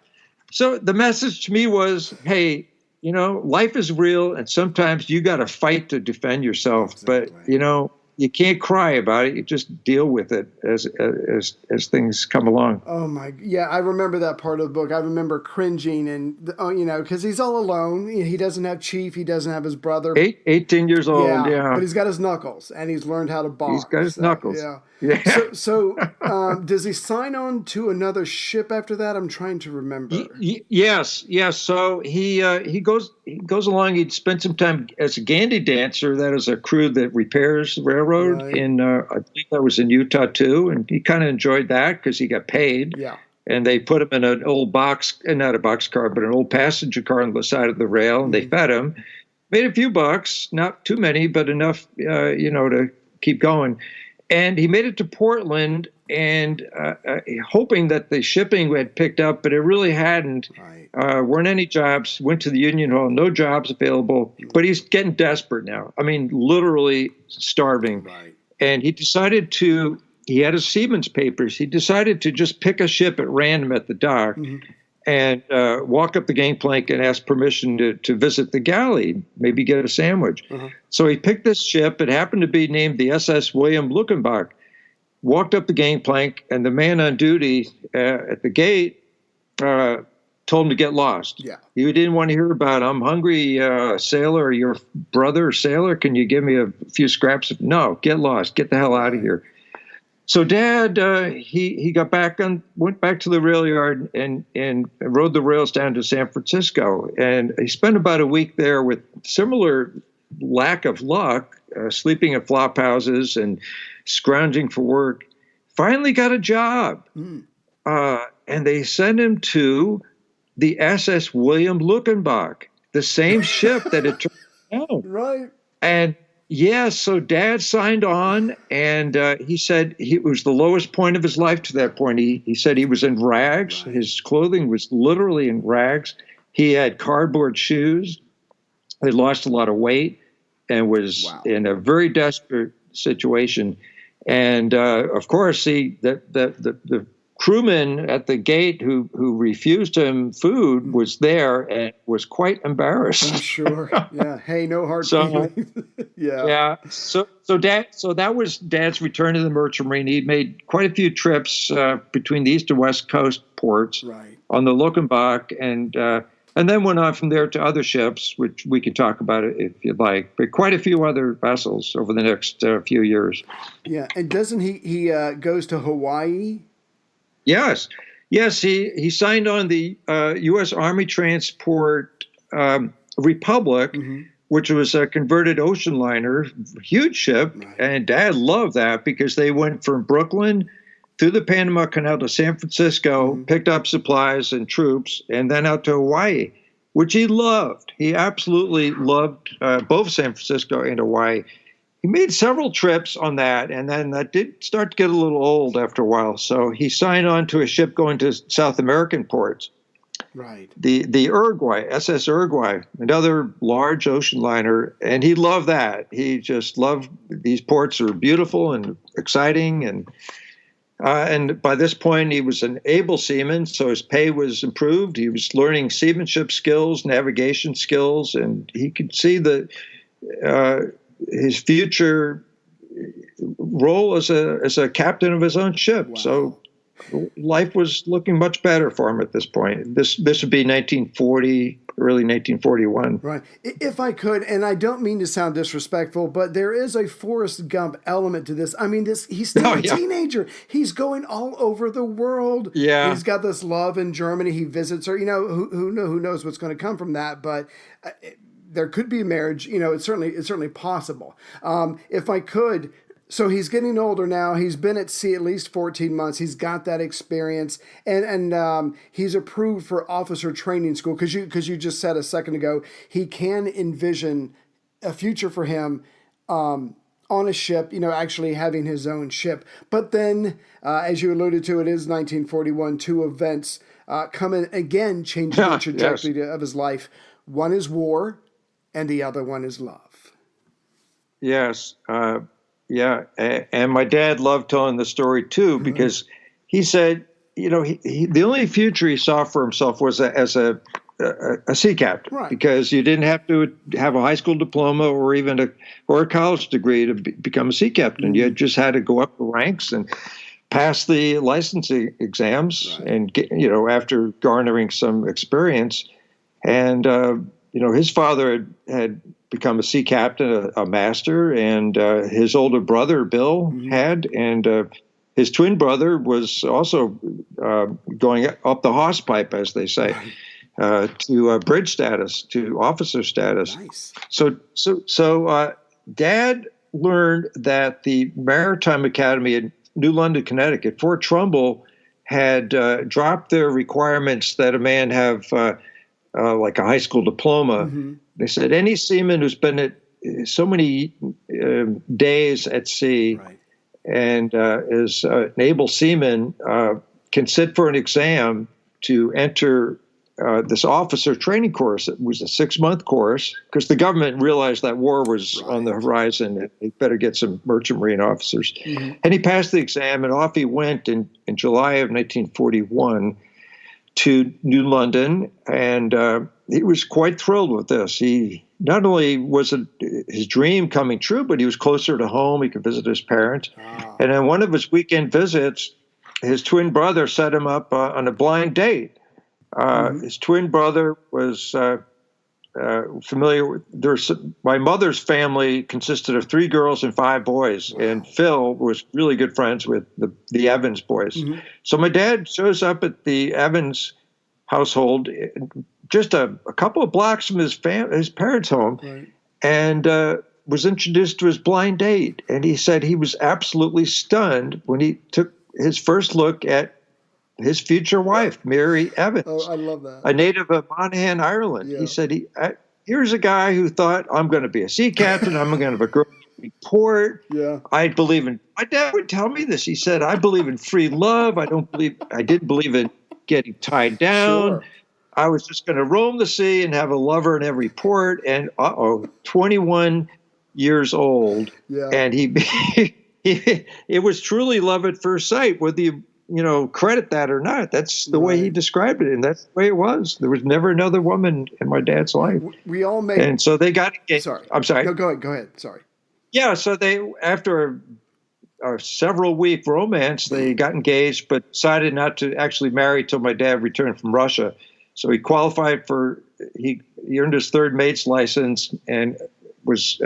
So the message to me was, hey, life is real, and sometimes you got to fight to defend yourself. Exactly. But, you can't cry about it. You just deal with it as things come along. Oh my, yeah. I remember that part of the book. I remember cringing and, because he's all alone. He doesn't have Chief. He doesn't have his brother. 18 years old. Yeah. But he's got his knuckles, and he's learned how to box. He's got his knuckles. Yeah. So does he sign on to another ship after that? I'm trying to remember. Yes. So he goes along. He'd spent some time as a Gandy dancer. That is a crew that repairs the railroad. In I believe that was in Utah too, and he kind of enjoyed that because he got paid. Yeah. And they put him in an old not a boxcar, but an old passenger car on the side of the rail, and they fed him. Made a few bucks, not too many, but enough, to keep going. And he made it to Portland, and hoping that the shipping had picked up, but it really hadn't. Right. Weren't any jobs. Went to the Union Hall, no jobs available. But he's getting desperate now. I mean, literally starving. Right. And he decided he had his seaman's papers. He decided to just pick a ship at random at the dock and walk up the gangplank and ask permission to visit the galley, maybe get a sandwich. So he picked this ship. It happened to be named the SS William Luckenbach. Walked up the gangplank, and the man on duty at the gate told him to get lost. Yeah. He didn't want to hear about, I'm hungry, sailor, your brother, sailor, can you give me a few scraps? No, get lost, get the hell out of here. So Dad, he got went back to the rail yard and rode the rails down to San Francisco. And he spent about a week there with similar lack of luck, sleeping at flop houses and scrounging for work. Finally got a job. And they sent him to the SS William Luckenbach, the same ship that had turned down. Right. And so Dad signed on, and he said it was the lowest point of his life to that point. He said he was in rags. Right. His clothing was literally in rags. He had cardboard shoes. He lost a lot of weight and was in a very desperate situation. And of course, the crewman at the gate who refused him food was there and was quite embarrassed. I'm sure. Yeah. Hey, no hard feelings. Yeah. Yeah. So that was Dad's return to the Merchant Marine. He made quite a few trips between the East and West Coast ports on the Luckenbach, and then went on from there to other ships, which we could talk about it if you'd like, but quite a few other vessels over the next few years. Yeah. And doesn't he goes to Hawaii? Yes. He signed on the U.S. Army Transport Republic, which was a converted ocean liner, huge ship. Right. And Dad loved that because they went from Brooklyn through the Panama Canal to San Francisco, picked up supplies and troops, and then out to Hawaii, which he loved. He absolutely loved both San Francisco and Hawaii. He made several trips on that, and then that did start to get a little old after a while. So he signed on to a ship going to South American ports. Right. The Uruguay, SS Uruguay, another large ocean liner, and he loved that. He just loved these ports are beautiful and exciting, and by this point he was an able seaman, so his pay was improved. He was learning seamanship skills, navigation skills, and he could see his future role as a captain of his own ship. Wow. So life was looking much better for him at this point. This would be 1940, early 1941. Right. If I could, and I don't mean to sound disrespectful, but there is a Forrest Gump element to this. I mean, he's still a teenager. He's going all over the world. Yeah. He's got this love in Germany. He visits her. Who knows what's going to come from that, but there could be a marriage. It's certainly possible. If I could, so he's getting older now. He's been at sea at least 14 months. He's got that experience, and he's approved for officer training school because you just said a second ago he can envision a future for him on a ship. Actually having his own ship. But then, as you alluded to, it is 1941. Two events come in again, changing the trajectory of his life. One is war, and the other one is love. Yes. Yeah. And my dad loved telling the story too, because he said, the only future he saw for himself was as a sea captain, right. Because you didn't have to have a high school diploma or even a college degree to become a sea captain. You just had to go up the ranks and pass the licensing exams, right. And get, after garnering some experience. And, his father had become a sea captain, a master, and his older brother, Bill, had, and his twin brother was also going up the Hawse Pipe, as they say, to bridge status, to officer status. Nice. So Dad learned that the Maritime Academy in New London, Connecticut, Fort Trumbull, had dropped their requirements that a man have like a high school diploma. They said any seaman who's been at so many days at sea, right. And is an able seaman can sit for an exam to enter this officer training course. It was a 6-month course because the government realized that war was right. on the horizon. They better get some merchant marine officers. And he passed the exam, and off he went in July of 1941 to New London, and he was quite thrilled with this. He not only was his dream coming true, but he was closer to home. He could visit his parents. And on one of his weekend visits, his twin brother set him up on a blind date. His twin brother was familiar with. My mother's family consisted of 3 girls and 5 boys, and Phil was really good friends with the Evans boys. So my dad shows up at the Evans household, just a couple of blocks from his parents' home, and was introduced to his blind date. And he said he was absolutely stunned when he took his first look at his future wife, Mary Evans. Oh, I love that. A native of Monaghan, Ireland. Yeah. He said, here's a guy who thought, I'm going to be a sea captain. I'm going to have a girl report. Yeah. My dad would tell me this. He said, I believe in free love. I didn't believe in getting tied down. Sure. I was just going to roam the sea and have a lover in every port. And 21 years old. Yeah. And it was truly love at first sight, whether you credit that or not. That's the way he described it, and that's the way it was. There was never another woman in my dad's life. We all made, and so they got engaged. Sorry, I'm sorry. No, go ahead. Sorry. Yeah, so they, after a several-week romance, they got engaged, but decided not to actually marry till my dad returned from Russia. So he qualified for. He earned his 3rd mate's license and was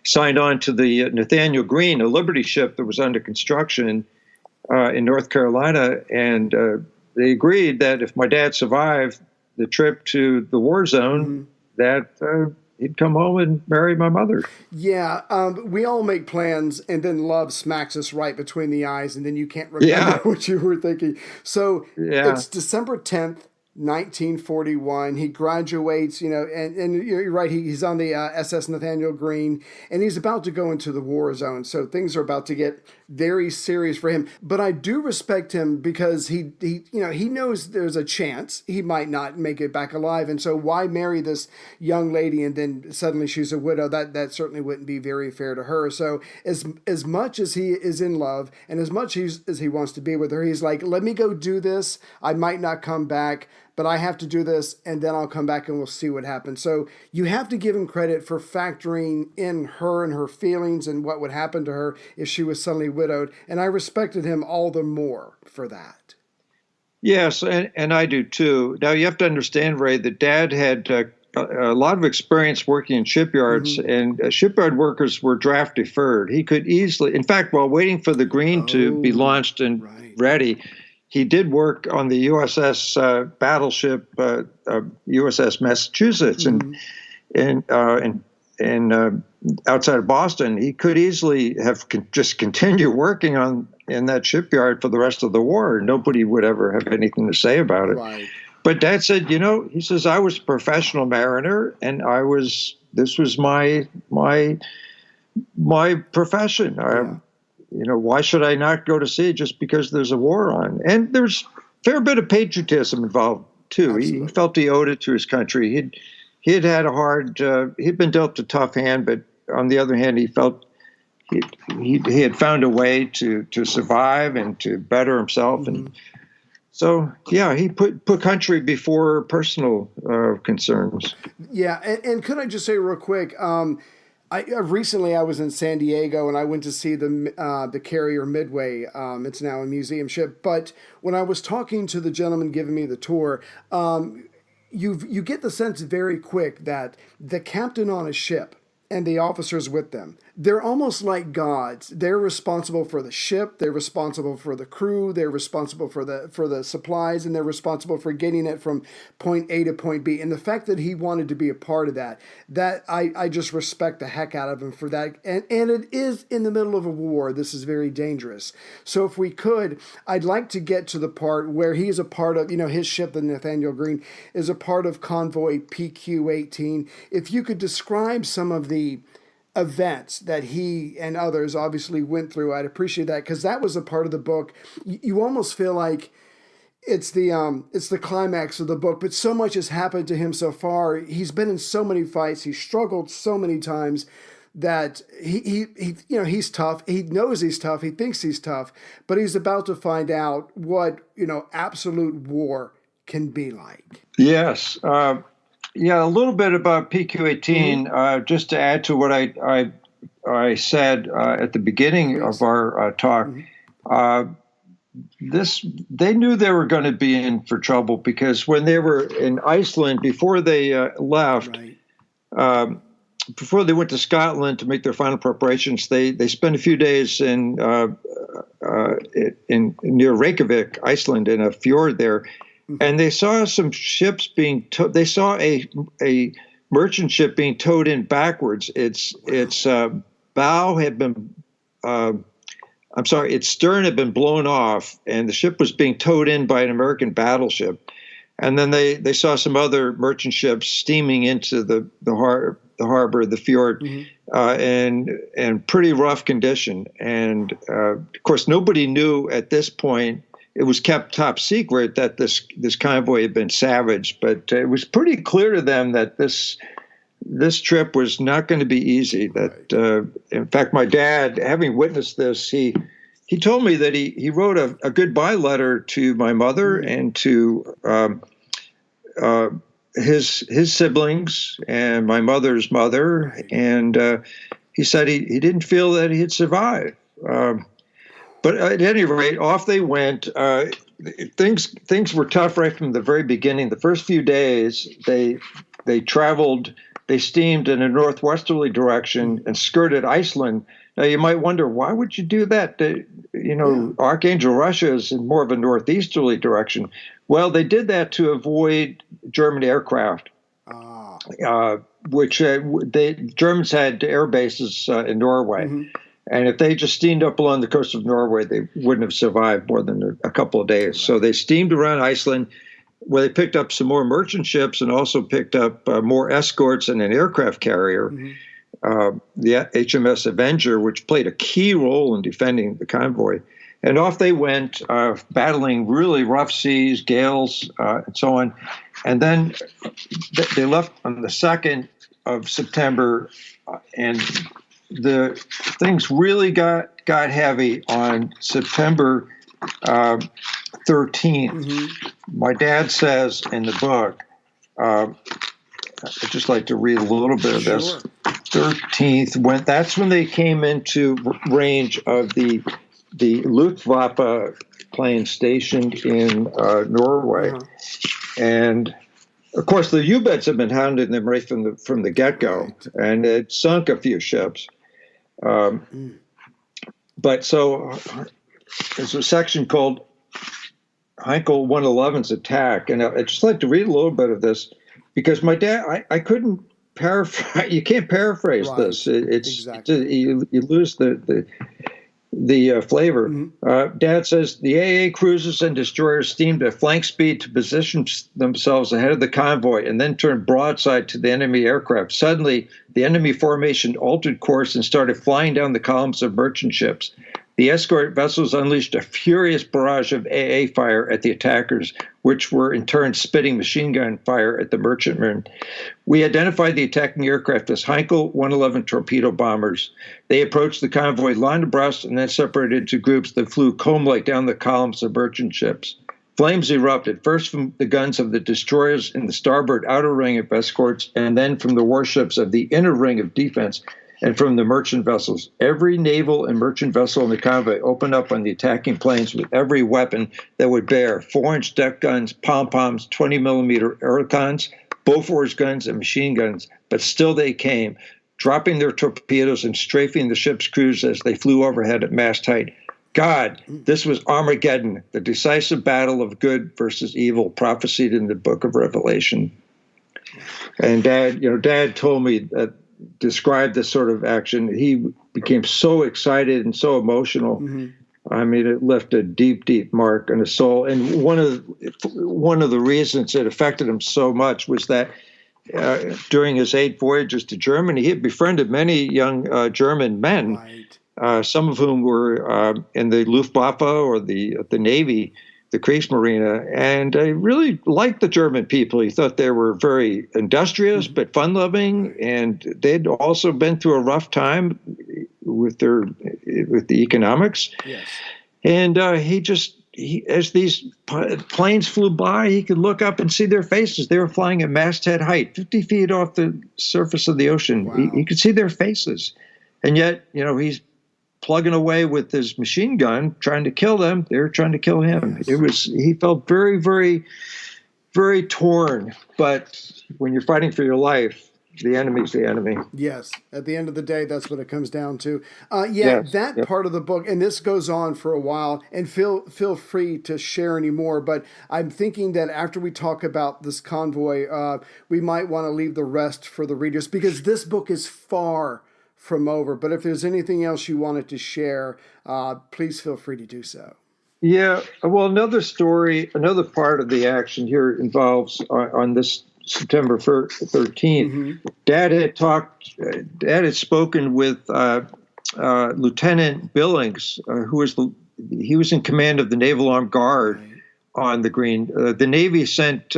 signed on to the Nathaniel Greene, a Liberty ship that was under construction in North Carolina, and they agreed that if my dad survived the trip to the war zone, that he'd come home and marry my mother. Yeah, we all make plans, and then love smacks us right between the eyes, and then you can't remember what you were thinking. So it's December 10th, 1941. He graduates, and you're right. He's on the SS Nathaniel Greene, and he's about to go into the war zone. So things are about to get very serious for him. But I do respect him because he knows there's a chance he might not make it back alive. And so why marry this young lady and then suddenly she's a widow? That certainly wouldn't be very fair to her. So as much as he is in love and as much as he wants to be with her, he's like, let me go do this. I might not come back, but I have to do this, and then I'll come back and we'll see what happens. So you have to give him credit for factoring in her and her feelings and what would happen to her if she was suddenly widowed. And I respected him all the more for that. Yes, and I do too. Now you have to understand, Ray, that Dad had a lot of experience working in shipyards, and shipyard workers were draft deferred. He could easily, in fact, while waiting for the Greene to be launched and ready, he did work on the USS battleship, USS Massachusetts, and outside of Boston. He could easily have just continued working in that shipyard for the rest of the war. Nobody would ever have anything to say about it. Right. But Dad said, he says, I was a professional mariner, and this was my profession. Yeah. Why should I not go to sea just because there's a war on? And there's a fair bit of patriotism involved too. He felt he owed it to his country. He'd had a hard. He'd been dealt a tough hand, but on the other hand, he felt he had found a way to survive and to better himself. And so, he put country before personal concerns. Yeah, and could I just say real quick? Recently I was in San Diego and I went to see the carrier Midway. It's now a museum ship. But when I was talking to the gentleman giving me the tour, you get the sense very quick that the captain on a ship and the officers with them, they're almost like gods. They're responsible for the ship, they're responsible for the crew, they're responsible for the supplies, and they're responsible for getting it from point A to point B. And the fact that he wanted to be a part of that I just respect the heck out of him for that. And it is in the middle of a war. This is very dangerous. So if we could, I'd like to get to the part where he is a part of, his ship, the Nathaniel Greene, is a part of Convoy PQ-18. If you could describe some of the events that he and others obviously went through, I'd appreciate that, because that was a part of the book. You almost feel like it's the climax of the book, but so much has happened to him so far. He's been in so many fights. He's struggled so many times that he's tough. He knows he's tough. He thinks he's tough, but he's about to find out what absolute war can be like. Yes. A little bit about PQ-18, just to add to what I said at the beginning of our talk. they knew they were going to be in for trouble, because when they were in Iceland, before they left, Right. before they went to Scotland to make their final preparations, they spent a few days in near Reykjavik, Iceland, in a fjord there, and they saw some ships being they saw a merchant ship being towed in backwards. Its bow had been its stern had been blown off, and the ship was being towed in by an American battleship. And then they saw some other merchant ships steaming into the harbor, the fjord, in pretty rough condition. And of course, nobody knew at this point. It was kept top secret that this convoy had been savaged, but it was pretty clear to them that this trip was not going to be easy. That in fact, my dad, having witnessed this, he told me that he wrote a goodbye letter to my mother and to his siblings and my mother's mother, and he said he didn't feel that he had survived. But at any rate, off they went. Things were tough right from the very beginning. The first few days, they traveled. They steamed in a northwesterly direction and skirted Iceland. Now, you might wonder, why would you do that? Archangel Russia is in more of a northeasterly direction. Well, they did that to avoid German aircraft, which the Germans had air bases in Norway. And if they just steamed up along the coast of Norway, they wouldn't have survived more than a couple of days. So they steamed around Iceland, where they picked up some more merchant ships and also picked up more escorts and an aircraft carrier, the HMS Avenger, which played a key role in defending the convoy. And off they went, battling really rough seas, gales, and so on. And then they left on the 2nd of September, and the things really got heavy on September 13th. My dad says in the book, I'd just like to read a little bit of this. 13th, that's when they came into range of the Luftwaffe plane stationed in Norway. And of course, the U-boats have been hounding them right from the get-go, and it sunk a few ships. But so there's a section called Heinkel 111's attack, and I'd just like to read a little bit of this, because my dad, I couldn't paraphrase. You can't paraphrase this. It's exactly. You lose the flavor. Dad says the AA cruisers and destroyers steamed at flank speed to position themselves ahead of the convoy and then turned broadside to the enemy aircraft. Suddenly, the enemy formation altered course and started flying down the columns of merchant ships. The escort vessels unleashed a furious barrage of AA fire at the attackers, which were in turn spitting machine gun fire at the merchantmen. We identified the attacking aircraft as Heinkel 111 torpedo bombers. They approached the convoy line abreast and then separated into groups that flew comb-like down the columns of merchant ships. Flames erupted, first from the guns of the destroyers in the starboard outer ring of escorts, and then from the warships of the inner ring of defense, and from the merchant vessels. Every naval and merchant vessel in the convoy opened up on the attacking planes with every weapon that would bear: 4-inch deck guns, pom-poms, 20-millimeter Oerlikons, Bofors guns, and machine guns. But still they came, dropping their torpedoes and strafing the ship's crews as they flew overhead at mast height. God, this was Armageddon, the decisive battle of good versus evil, prophesied in the book of Revelation. And Dad told me that, described this sort of action. He became so excited and so emotional. I mean, it left a deep, deep mark on his soul. And one of the reasons it affected him so much was that during his 8 voyages to Germany, he had befriended many young German men, some of whom were in the Luftwaffe or the Navy, the Kriegsmarine, and I really liked the German people. He thought they were very industrious but fun-loving, and they'd also been through a rough time with the economics. Yes. And as these planes flew by, he could look up and see their faces. They were flying at masthead height, 50 feet off the surface of the ocean. Wow. He could see their faces, and yet, he's plugging away with his machine gun, trying to kill them. They were trying to kill him. He felt very, very, very torn. But when you're fighting for your life, the enemy's the enemy. Yes. At the end of the day, that's what it comes down to. Yes. That part of the book, and this goes on for a while, and feel free to share any more, but I'm thinking that after we talk about this convoy, we might want to leave the rest for the readers, because this book is far from over. But if there's anything else you wanted to share, please feel free to do so. Yeah. Well, another part of the action here involves on this September 13th, Dad had spoken with Lieutenant Billings, he was in command of the Naval Armed Guard on the Green. The Navy sent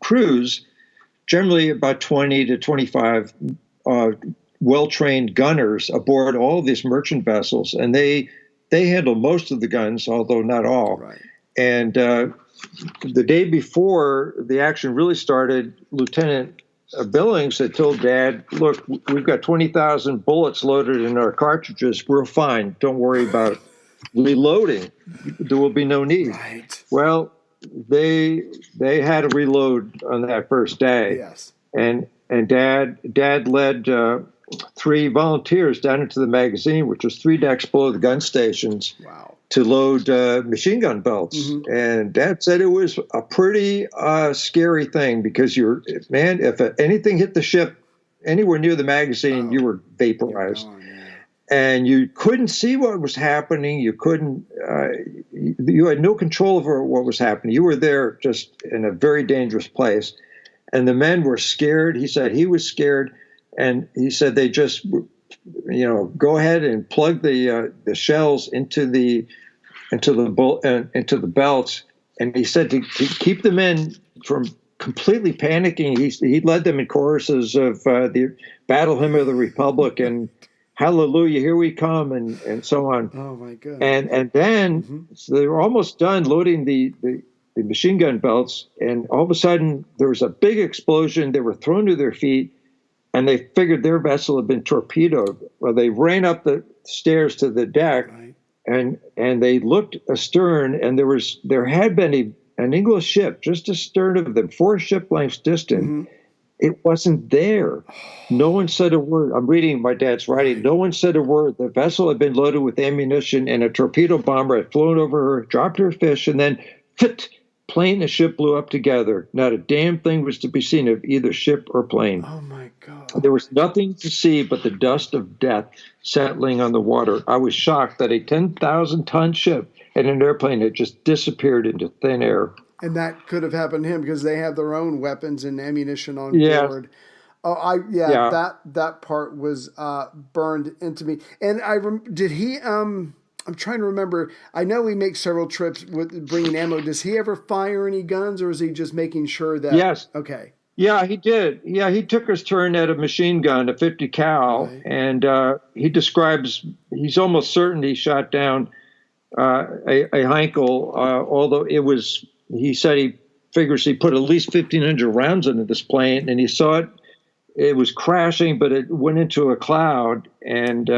crews, generally about 20 to 25 well-trained gunners aboard all of these merchant vessels, and they handle most of the guns, although not all. Right. And the day before the action really started, Lieutenant Billings had told Dad, look, we've got 20,000 bullets loaded in our cartridges. We're fine. Don't worry about reloading. There will be no need. Right. Well, they had to reload on that first day. Yes. And Dad led 3 volunteers down into the magazine, which was 3 decks below the gun stations. Wow. To load machine gun belts. And Dad said it was a pretty scary thing, because if anything hit the ship anywhere near the magazine, you were vaporized. And you couldn't see what was happening. You couldn't, you had no control over what was happening. You were there just in a very dangerous place. And the men were scared. He said he was scared. And he said they just, go ahead and plug the shells into the belts. And he said to keep the men from completely panicking, he led them in choruses of the Battle Hymn of the Republic and Hallelujah, here we come, and so on. Oh my goodness! And then so they were almost done loading the machine gun belts, and all of a sudden there was a big explosion. They were thrown to their feet. And they figured their vessel had been torpedoed. Well, they ran up the stairs to the deck, and they looked astern, and there had been an English ship just astern of them, 4 ship lengths distant. It wasn't there. No one said a word. I'm reading my dad's writing. No one said a word. The vessel had been loaded with ammunition, and a torpedo bomber had flown over her, dropped her fish, and then plane and ship blew up together. Not a damn thing was to be seen of either ship or plane. Oh my God. There was nothing to see but the dust of death settling on the water. I was shocked that a 10,000-ton ship and an airplane had just disappeared into thin air. And that could have happened to him because they have their own weapons and ammunition on board. Oh, that part was burned into me. And did he? I'm trying to remember. I know he makes several trips with bringing ammo. Does he ever fire any guns, or is he just making sure that? Yes. Okay. Yeah, he did. Yeah, he took his turn at a machine gun, a 50 cal, and he describes he's almost certain he shot down a Heinkel, although he said he figures he put at least 1,500 rounds into this plane, and he saw it was crashing, but it went into a cloud, and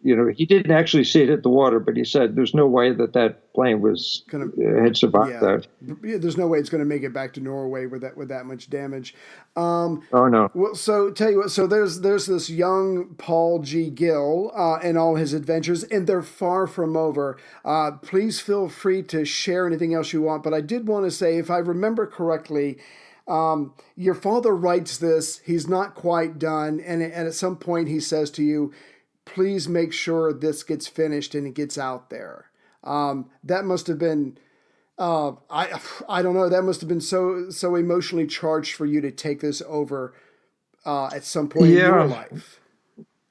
he didn't actually see it hit the water, but he said there's no way that plane had survived that. Yeah, there's no way it's going to make it back to Norway with that much damage. Oh no. Well, so tell you what. So there's this young Paul G. Gill and all his adventures, and they're far from over. Please feel free to share anything else you want, but I did want to say, if I remember correctly, your father writes this, he's not quite done, and at some point he says to you, please make sure this gets finished and it gets out there. That must have been, I don't know, that must have been so emotionally charged for you to take this over at some point in your life.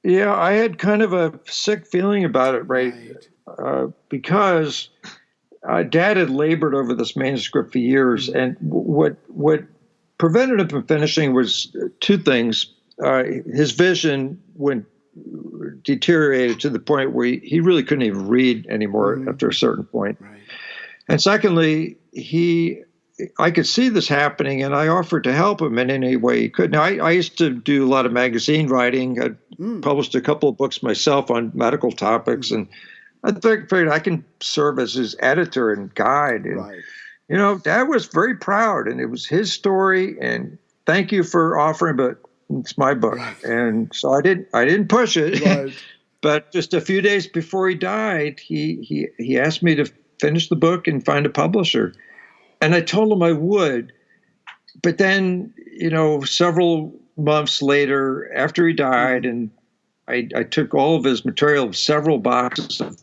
Yeah, I had kind of a sick feeling about it, right? Because Dad had labored over this manuscript for years, and what prevented him from finishing was 2 things. His vision deteriorated to the point where he really couldn't even read anymore after a certain point. Right. And secondly, he I could see this happening, and I offered to help him in any way he could. Now, I used to do a lot of magazine writing. I published a couple of books myself on medical topics, and I figured I can serve as his editor and guide. And, Dad was very proud, and it was his story. And thank you for offering, but it's my book. Right. And so I didn't push it. Right. But just a few days before he died, he asked me to finish the book and find a publisher. And I told him I would. But then, several months later, after he died, and I took all of his material, several boxes of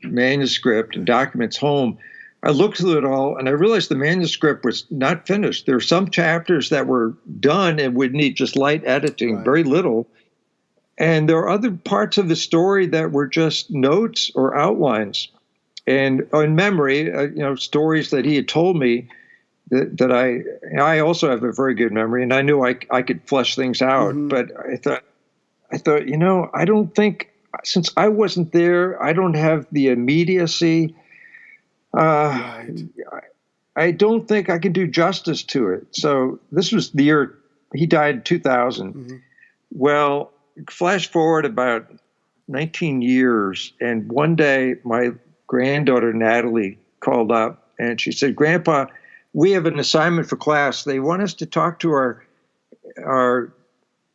manuscript and documents home, I looked through it all, and I realized the manuscript was not finished. There were some chapters that were done and would need just light editing, very little. And there are other parts of the story that were just notes or outlines. And in memory, stories that he had told me that I also have a very good memory, and I knew I could flesh things out. But I thought, I don't think, since I wasn't there, I don't have the immediacy. I don't think I can do justice to it. So this was the year he died in 2000. Well, flash forward about 19 years, and one day my granddaughter Natalie called up and she said, "Grandpa, we have an assignment for class. They want us to talk to our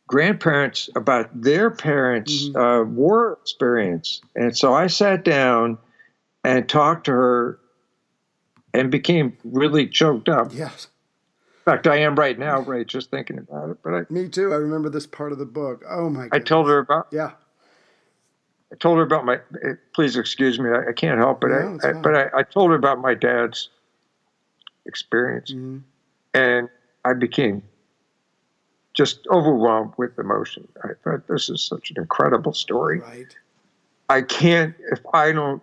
grandparents about their parents' war experience." And so I sat down and talked to her and became really choked up. Yes. In fact, I am right now, Ray, just thinking about it. But me too. I remember this part of the book. Oh my goodness. I told her about. Yeah. I told her about my. Please excuse me. I can't help it. I told her about my dad's experience, and I became just overwhelmed with emotion. I thought, this is such an incredible story. Right. I can't. If I don't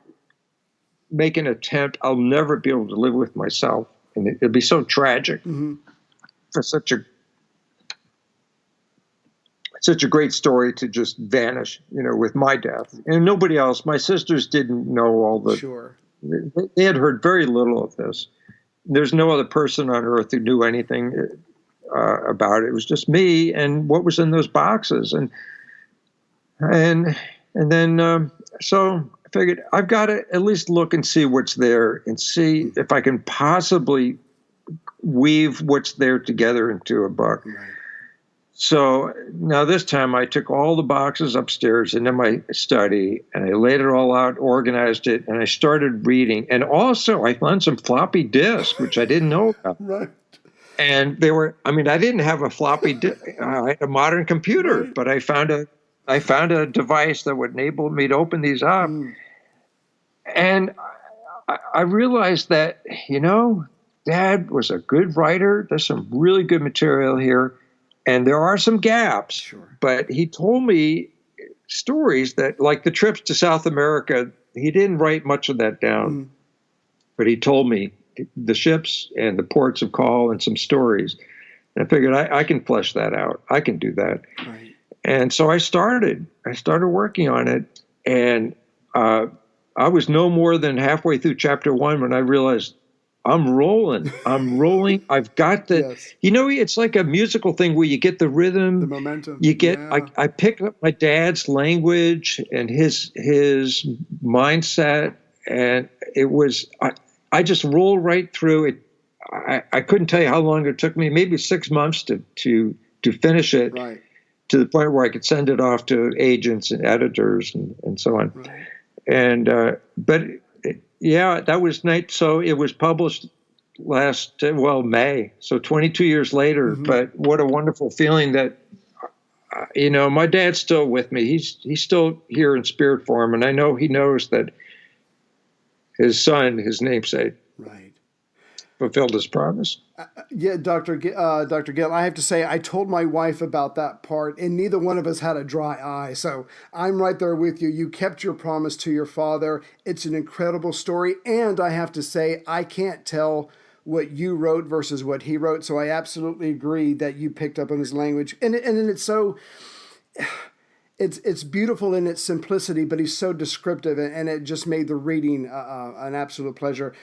make an attempt, I'll never be able to live with myself, and it'd be so tragic for such a great story to just vanish, with my death. And nobody else. My sisters didn't know all the. Sure. They had heard very little of this. There's no other person on earth who knew anything about it. It was just me and what was in those boxes, and then so I figured I've got to at least look and see what's there and see if I can possibly weave what's there together into a book. Right. So now this time I took all the boxes upstairs into my study and I laid it all out, organized it, and I started reading. And also I found some floppy disks, which I didn't know about. Right. And I didn't have a floppy disk. I had a modern computer, but I found a device that would enable me to open these up. And I realized that, Dad was a good writer. There's some really good material here. And there are some gaps, but he told me stories that, like the trips to South America, he didn't write much of that down, but he told me the ships and the ports of call and some stories. And I figured I can flesh that out. I can do that. Right. And so I started working on it. And I was no more than halfway through chapter 1 when I realized I'm rolling. I've got the, yes. It's like a musical thing where you get the rhythm, the momentum. You get, I picked up my dad's language and his mindset, and it was, I just rolled right through it. I couldn't tell you how long it took me, maybe 6 months to finish it, right, to the point where I could send it off to agents and editors and so on. Right. And, yeah, that was nice. So it was published May. So 22 years later. But what a wonderful feeling that, my dad's still with me. He's still here in spirit form. And I know he knows that his son, his namesake, right, fulfilled his promise. Yeah, Dr. Gill, I have to say, I told my wife about that part, and neither one of us had a dry eye. So I'm right there with you. You kept your promise to your father. It's an incredible story. And I have to say, I can't tell what you wrote versus what he wrote. So I absolutely agree that you picked up on his language. And it's it's beautiful in its simplicity, but he's so descriptive, and it just made the reading an absolute pleasure.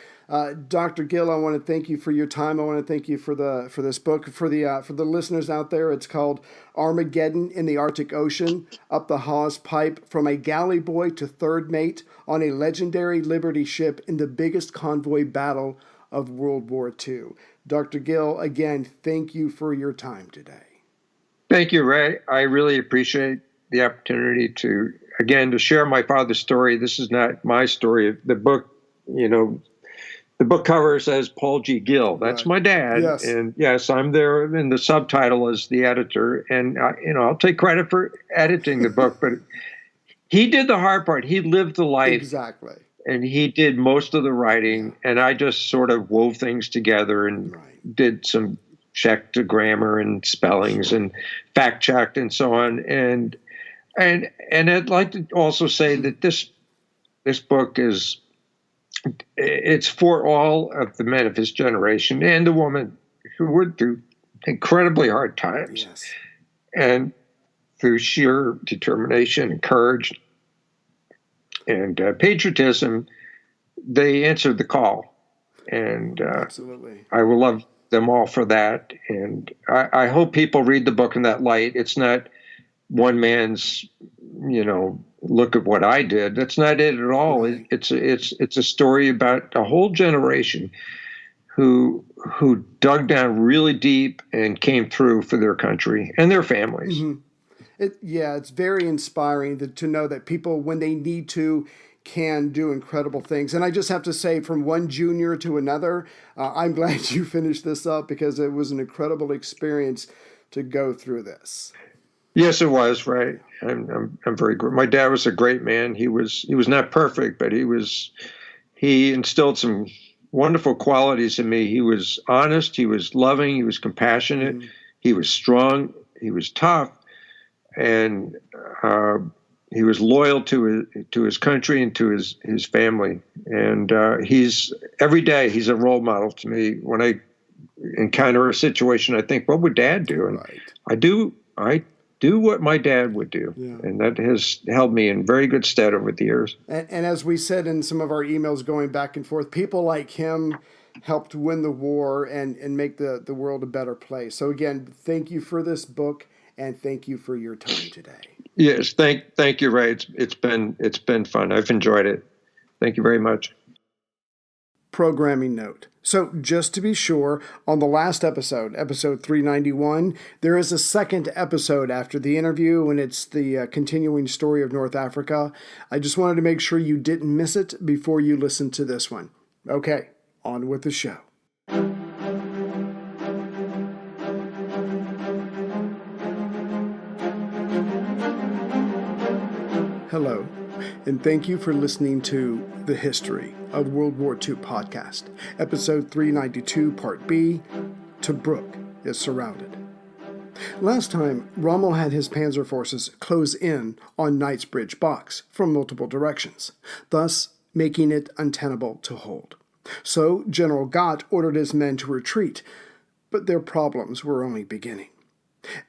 Dr. Gill, I want to thank you for your time. I want to thank you for this book. For the listeners out there, it's called Armageddon in the Arctic Ocean, Up the Hawse Pipe, from a galley boy to third mate on a legendary Liberty ship in the biggest convoy battle of World War II. Dr. Gill, again, thank you for your time today. Thank you, Ray. I really appreciate the opportunity to share my father's story. This is not my story. The book, the book cover says Paul G. Gill. That's my dad. Yes. And yes, I'm there in the subtitle as the editor. And, I'll take credit for editing the book, but he did the hard part. He lived the life. Exactly. And he did most of the writing. Yeah. And I just sort of wove things together and did some checked the grammar and spellings and fact checked and so on. And I'd like to also say that this book it's for all of the men of his generation and the women who went through incredibly hard times. Yes. And through sheer determination and courage and patriotism, they answered the call. And absolutely, I will love them all for that. And I hope people read the book in that light. It's not one man's, look at what I did. That's not it at all. Right. It's a story about a whole generation who dug down really deep and came through for their country and their families. Mm-hmm. It's very inspiring to know that people, when they need to, can do incredible things. And I just have to say, from one junior to another, I'm glad you finished this up, because it was an incredible experience to go through this. Yes, it was, right. I'm very good. My dad was a great man. He was not perfect, but he instilled some wonderful qualities in me. He was honest, he was loving, he was compassionate, he was strong, he was tough, and he was loyal to his country and to his family. And every day he's a role model to me. When I encounter a situation, I think, what would Dad do? And I do what my dad would do. Yeah. And that has held me in very good stead over the years. And as we said in some of our emails going back and forth, people like him helped win the war and make the world a better place. So again, thank you for this book, and thank you for your time today. Yes, thank you, Ray. It's been fun. I've enjoyed it. Thank you very much. Programming note. So just to be sure, on the last episode 391, there is a second episode after the interview, and it's the continuing story of North Africa. I just wanted to make sure you didn't miss it before you listen to this one. Okay, on with the show. Hello, and thank you for listening to The History of World War II podcast, episode 392, part B, Tobruk is surrounded. Last time, Rommel had his panzer forces close in on Knightsbridge Box from multiple directions, thus making it untenable to hold. So General Gott ordered his men to retreat, but their problems were only beginning.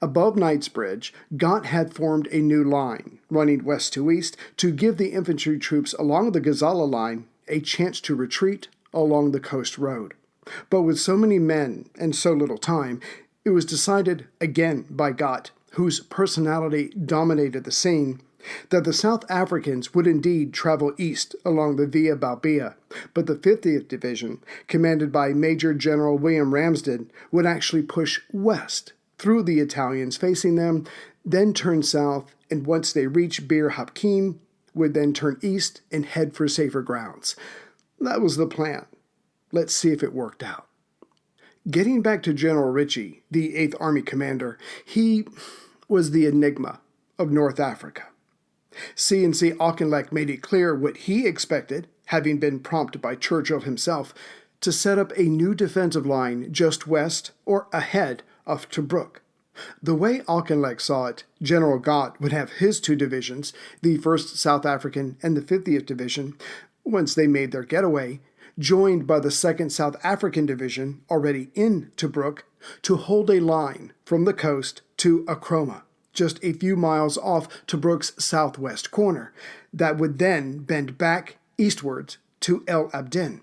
Above Knightsbridge, Gott had formed a new line, running west to east, to give the infantry troops along the Gazala line a chance to retreat along the coast road. But with so many men and so little time, it was decided again by Gott, whose personality dominated the scene, that the South Africans would indeed travel east along the Via Balbia, but the 50th Division, commanded by Major General William Ramsden, would actually push west through the Italians facing them, then turn south, and once they reach Bir Hakeim, would then turn east and head for safer grounds. That was the plan. Let's see if it worked out. Getting back to General Ritchie, the 8th Army commander, he was the enigma of North Africa. C&C Auchinleck made it clear what he expected, having been prompted by Churchill himself, to set up a new defensive line just west or ahead of Tobruk. The way Auchinleck saw it, General Gott would have his two divisions, the 1st South African and the 50th Division, once they made their getaway, joined by the 2nd South African Division, already in Tobruk, to hold a line from the coast to Akroma, just a few miles off Tobruk's southwest corner, that would then bend back eastwards to El Abdin.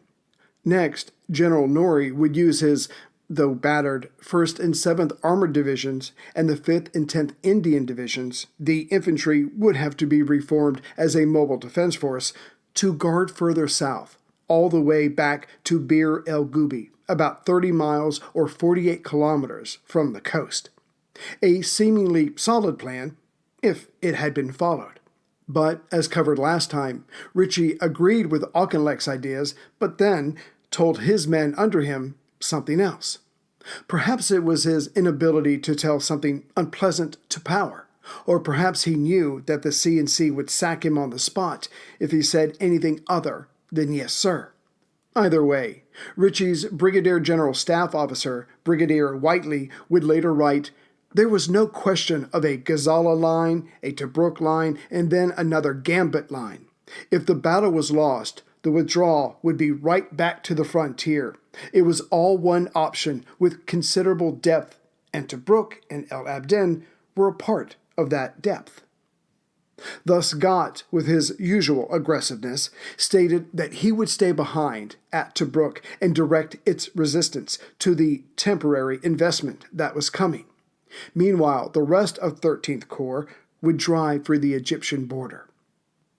Next, General Norrie would use his, though battered, 1st and 7th Armored Divisions and the 5th and 10th Indian Divisions, the infantry would have to be reformed as a mobile defense force, to guard further south, all the way back to Bir el Gubi, about 30 miles or 48 kilometers from the coast. A seemingly solid plan, if it had been followed. But, as covered last time, Ritchie agreed with Auchinleck's ideas, but then told his men under him something else. Perhaps it was his inability to tell something unpleasant to power, or perhaps he knew that the C&C would sack him on the spot if he said anything other than yes, sir. Either way, Ritchie's Brigadier General Staff Officer, Brigadier Whiteley, would later write, "There was no question of a Gazala line, a Tobruk line, and then another Gambit line. If the battle was lost, the withdrawal would be right back to the frontier. It was all one option with considerable depth, and Tobruk and El Abdin were a part of that depth." Thus Gott, with his usual aggressiveness, stated that he would stay behind at Tobruk and direct its resistance to the temporary investment that was coming. Meanwhile, the rest of 13th Corps would drive for the Egyptian border.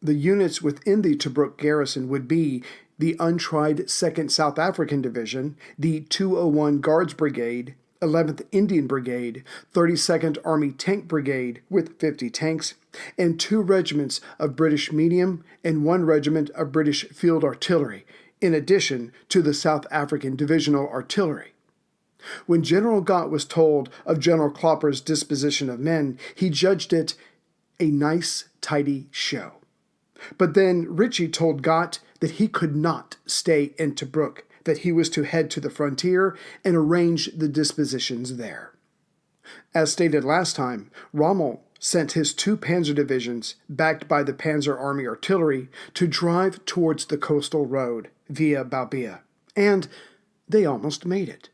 The units within the Tobruk garrison would be the untried 2nd South African Division, the 201 Guards Brigade, 11th Indian Brigade, 32nd Army Tank Brigade with 50 tanks, and 2 regiments of British medium and 1 regiment of British field artillery, in addition to the South African Divisional Artillery. When General Gott was told of General Klopper's disposition of men, he judged it a nice, tidy show. But then Ritchie told Gott that he could not stay in Tobruk, that he was to head to the frontier and arrange the dispositions there. As stated last time, Rommel sent his 2 panzer divisions, backed by the Panzer Army Artillery, to drive towards the coastal road via Balbia, and they almost made it.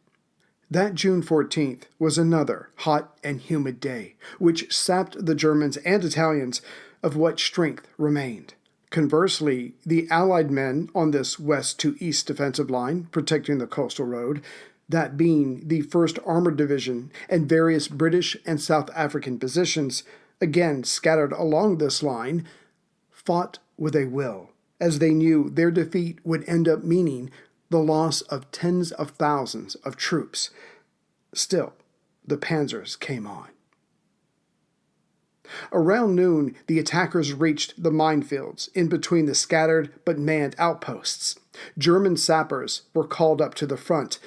That June 14th was another hot and humid day, which sapped the Germans and Italians of what strength remained. Conversely, the Allied men on this west to east defensive line protecting the coastal road, that being the 1st Armored Division and various British and South African positions, again scattered along this line, fought with a will, as they knew their defeat would end up meaning the loss of tens of thousands of troops. Still, the panzers came on. Around noon, the attackers reached the minefields in between the scattered but manned outposts. German sappers were called up to the front,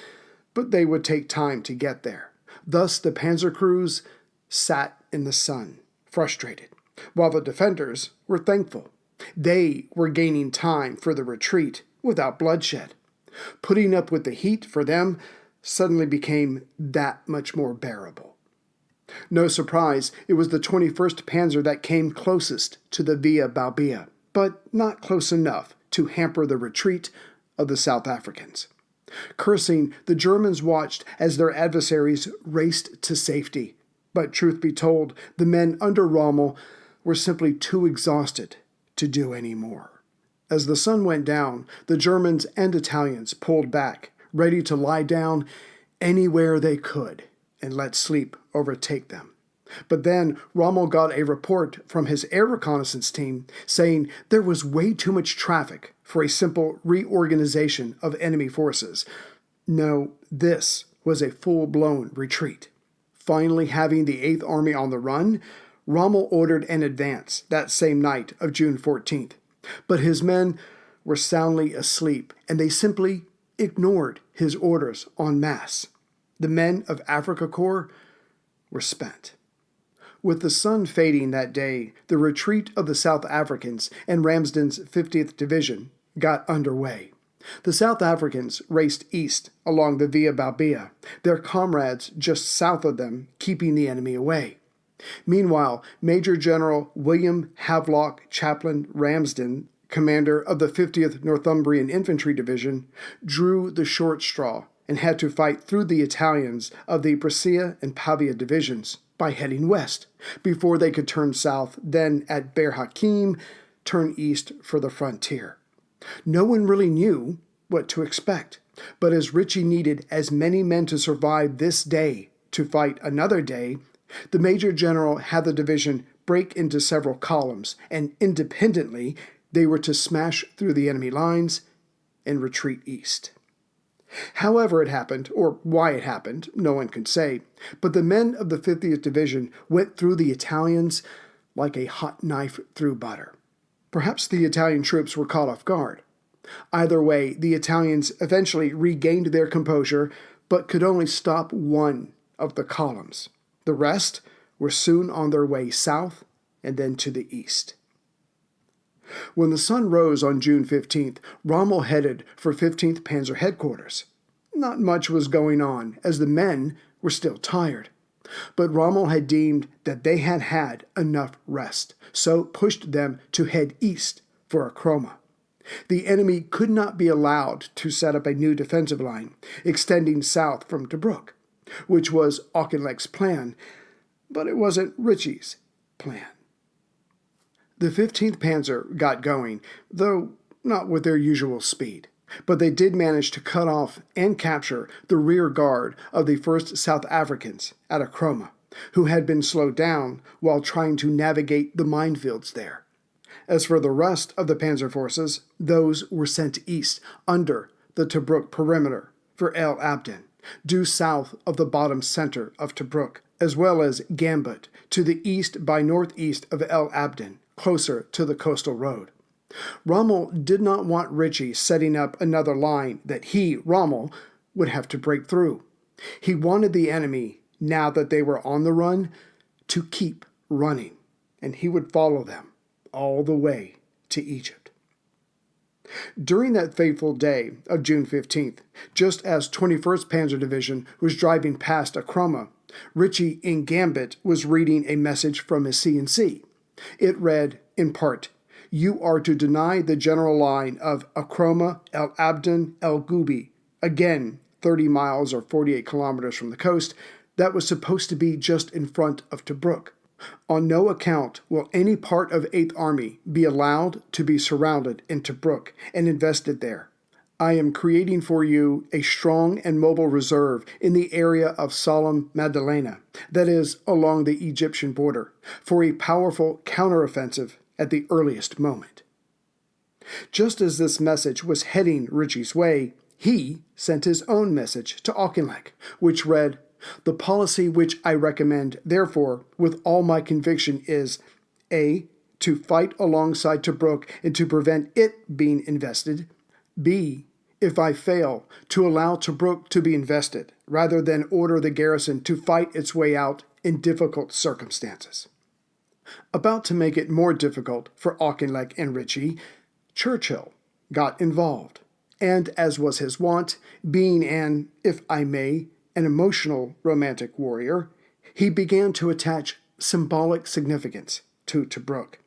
but they would take time to get there. Thus, the panzer crews sat in the sun, frustrated, while the defenders were thankful. They were gaining time for the retreat without bloodshed. Putting up with the heat for them suddenly became that much more bearable. No surprise, it was the 21st Panzer that came closest to the Via Balbia, but not close enough to hamper the retreat of the South Africans. Cursing, the Germans watched as their adversaries raced to safety. But truth be told, the men under Rommel were simply too exhausted to do any more. As the sun went down, the Germans and Italians pulled back, ready to lie down anywhere they could and let sleep overtake them. But then Rommel got a report from his air reconnaissance team saying there was way too much traffic for a simple reorganization of enemy forces. No, this was a full-blown retreat. Finally having the 8th Army on the run, Rommel ordered an advance that same night of June 14th. But his men were soundly asleep, and they simply ignored his orders en masse. The men of Africa Corps were spent. With the sun fading that day, the retreat of the South Africans and Ramsden's 50th Division got underway. The South Africans raced east along the Via Balbia, their comrades just south of them keeping the enemy away. Meanwhile, Major General William Havelock Chaplain Ramsden, commander of the 50th Northumbrian Infantry Division, drew the short straw and had to fight through the Italians of the Brescia and Pavia divisions by heading west, before they could turn south, then at Beir Hakim, turn east for the frontier. No one really knew what to expect, but as Ritchie needed as many men to survive this day to fight another day, the Major General had the division break into several columns, and independently they were to smash through the enemy lines and retreat east. However it happened, or why it happened, no one can say, but the men of the 50th Division went through the Italians like a hot knife through butter. Perhaps the Italian troops were caught off guard. Either way, the Italians eventually regained their composure, but could only stop one of the columns. The rest were soon on their way south and then to the east. When the sun rose on June 15th, Rommel headed for 15th Panzer headquarters. Not much was going on, as the men were still tired. But Rommel had deemed that they had had enough rest, so pushed them to head east for Acroma. The enemy could not be allowed to set up a new defensive line, extending south from Tobruk, which was Auchinleck's plan, but it wasn't Ritchie's plan. The 15th Panzer got going, though not with their usual speed, but they did manage to cut off and capture the rear guard of the 1st South Africans at Acroma, who had been slowed down while trying to navigate the minefields there. As for the rest of the panzer forces, those were sent east under the Tobruk perimeter for El Abdin, due south of the bottom center of Tobruk, as well as Gambut, to the east by northeast of El Abdin, closer to the coastal road. Rommel did not want Ritchie setting up another line that he, Rommel, would have to break through. He wanted the enemy, now that they were on the run, to keep running, and he would follow them all the way to Egypt. During that fateful day of June 15th, just as 21st Panzer Division was driving past Acroma, Ritchie in Gambut was reading a message from his C&C. It read, in part, "You are to deny the general line of Acroma, El Abdin, El Gubi," again 30 miles or 48 kilometers from the coast, that was supposed to be just in front of Tobruk. On no account will any part of 8th Army be allowed to be surrounded in Tobruk and invested there. I am creating for you a strong and mobile reserve in the area of Solim Madalena, that is, along the Egyptian border, for a powerful counteroffensive at the earliest moment. Just as this message was heading Ritchie's way, he sent his own message to Auchinleck, which read, "The policy which I recommend, therefore, with all my conviction is, A. To fight alongside Tobruk and to prevent it being invested. B. If I fail, to allow Tobruk to be invested, rather than order the garrison to fight its way out in difficult circumstances." About to make it more difficult for Auchinleck and Ritchie, Churchill got involved, and as was his wont, being an, if I may, an emotional romantic warrior, he began to attach symbolic significance to Tobruk.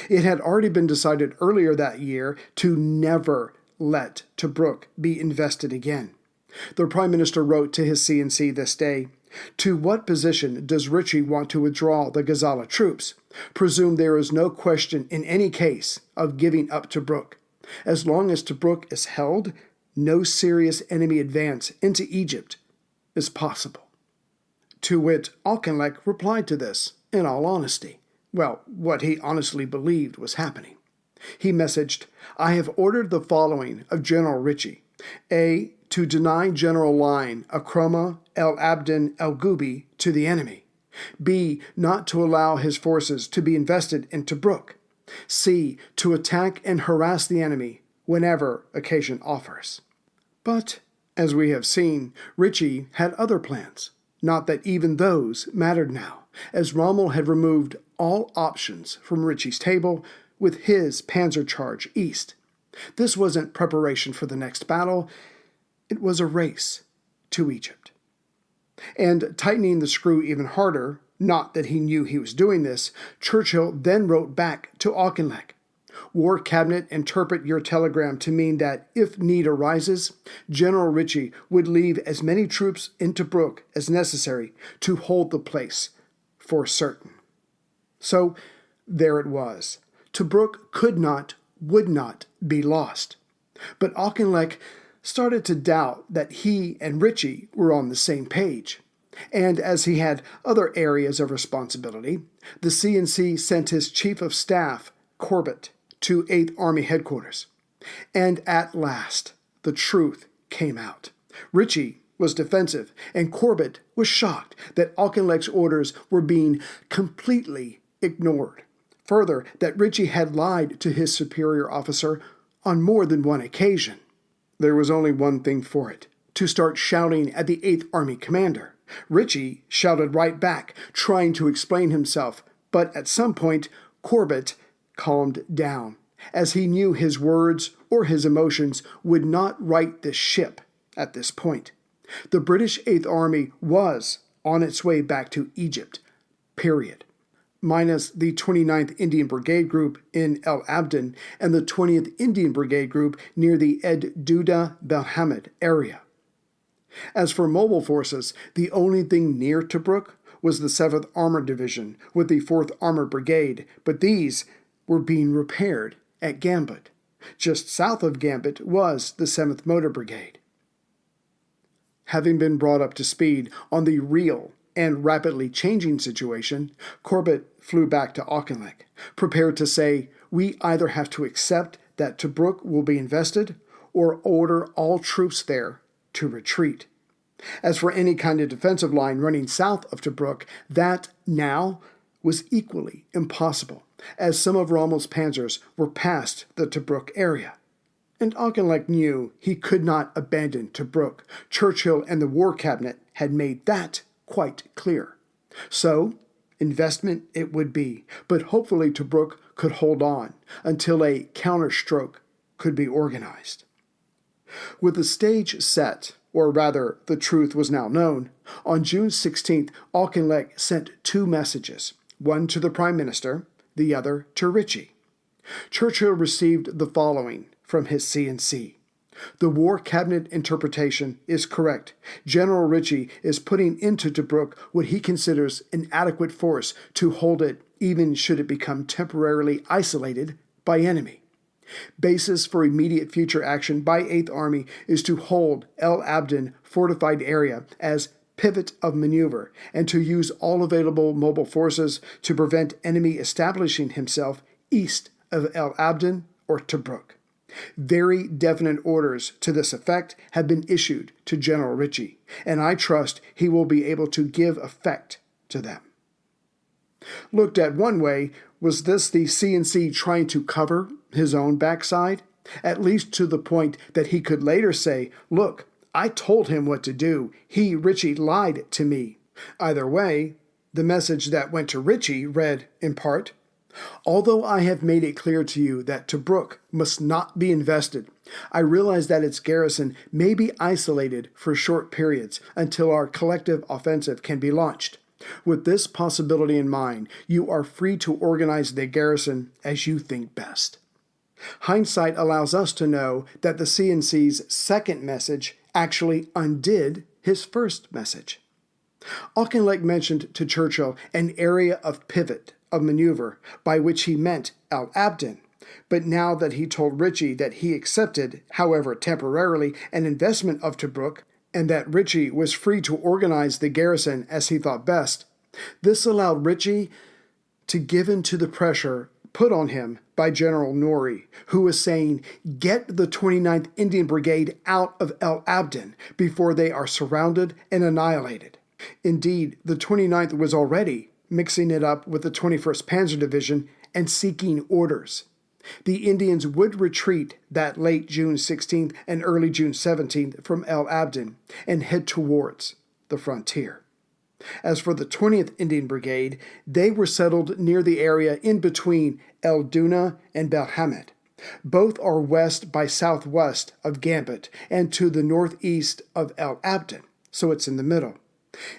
It had already been decided earlier that year to never let Tobruk be invested again. The Prime Minister wrote to his C&C this day, "To what position does Ritchie want to withdraw the Gazala troops? Presume there is no question in any case of giving up Tobruk. As long as Tobruk is held, no serious enemy advance into Egypt is possible." To which Auchinleck replied to this, in all honesty, well, what he honestly believed was happening. He messaged, "I have ordered the following of General Ritchie. A. To deny general line Acroma, El Abdin, El Gubi to the enemy. B. Not to allow his forces to be invested in Tobruk. C. To attack and harass the enemy whenever occasion offers." But, as we have seen, Ritchie had other plans. Not that even those mattered now, as Rommel had removed all options from Ritchie's table with his panzer charge east. This wasn't preparation for the next battle, it was a race to Egypt. And tightening the screw even harder, not that he knew he was doing this, Churchill then wrote back to Auchinleck, War Cabinet interpret your telegram to mean that if need arises, General Ritchie would leave as many troops in Tobruk as necessary to hold the place for certain. So there it was. Tobruk could not, would not be lost. But Auchinleck started to doubt that he and Ritchie were on the same page. And as he had other areas of responsibility, the CNC sent his Chief of Staff, Corbett, to 8th Army Headquarters. And at last, the truth came out. Ritchie was defensive, and Corbett was shocked that Auchinleck's orders were being completely ignored. Further, that Ritchie had lied to his superior officer on more than one occasion. There was only one thing for it: to start shouting at the 8th Army commander. Ritchie shouted right back, trying to explain himself, but at some point, Corbett calmed down, as he knew his words or his emotions would not right the ship at this point. The British 8th Army was on its way back to Egypt, period. Minus the 29th Indian Brigade Group in El Abdin and the 20th Indian Brigade Group near the Ed Duda Belhamid area. As for mobile forces, the only thing near Tobruk was the 7th Armored Division with the 4th Armored Brigade, but these were being repaired at Gambit. Just south of Gambit was the 7th Motor Brigade. Having been brought up to speed on the real and rapidly changing situation, Corbett flew back to Auchinleck, prepared to say, "We either have to accept that Tobruk will be invested or order all troops there to retreat." As for any kind of defensive line running south of Tobruk, that now was equally impossible, as some of Rommel's panzers were past the Tobruk area. And Auchinleck knew he could not abandon Tobruk. Churchill and the War Cabinet had made that quite clear. So, investment it would be, but hopefully Tobruk could hold on until a counterstroke could be organized. With the stage set, or rather, the truth was now known, on June 16th, Auchinleck sent 2 messages, one to the Prime Minister, the other to Ritchie. Churchill received the following from his CNC. "The War Cabinet interpretation is correct. General Ritchie is putting into Tobruk what he considers an adequate force to hold it, even should it become temporarily isolated by enemy. Basis for immediate future action by 8th Army is to hold El Abdin fortified area as pivot of maneuver and to use all available mobile forces to prevent enemy establishing himself east of El Abdin or Tobruk. Very definite orders to this effect have been issued to General Ritchie, and I trust he will be able to give effect to them." Looked at one way, was this the CNC trying to cover his own backside? At least to the point that he could later say, "Look, I told him what to do. He, Ritchie, lied to me." Either way, the message that went to Ritchie read, in part, "Although I have made it clear to you that Tobruk must not be invested, I realize that its garrison may be isolated for short periods until our collective offensive can be launched. With this possibility in mind, you are free to organize the garrison as you think best." Hindsight allows us to know that the CNC's second message actually undid his first message. Auchinleck mentioned to Churchill an area of pivot of maneuver, by which he meant El Abdin, but now that he told Ritchie that he accepted, however temporarily, an investment of Tobruk, and that Ritchie was free to organize the garrison as he thought best, this allowed Ritchie to give in to the pressure put on him by General Norrie, who was saying, "Get the 29th Indian Brigade out of El Abdin before they are surrounded and annihilated." Indeed, the 29th was already mixing it up with the 21st Panzer Division and seeking orders. The Indians would retreat that late June 16th and early June 17th from El Abdin and head towards the frontier. As for the 20th Indian Brigade, they were settled near the area in between El Duna and Belhamid. Both are west by southwest of Gambit and to the northeast of El Abdin, so it's in the middle.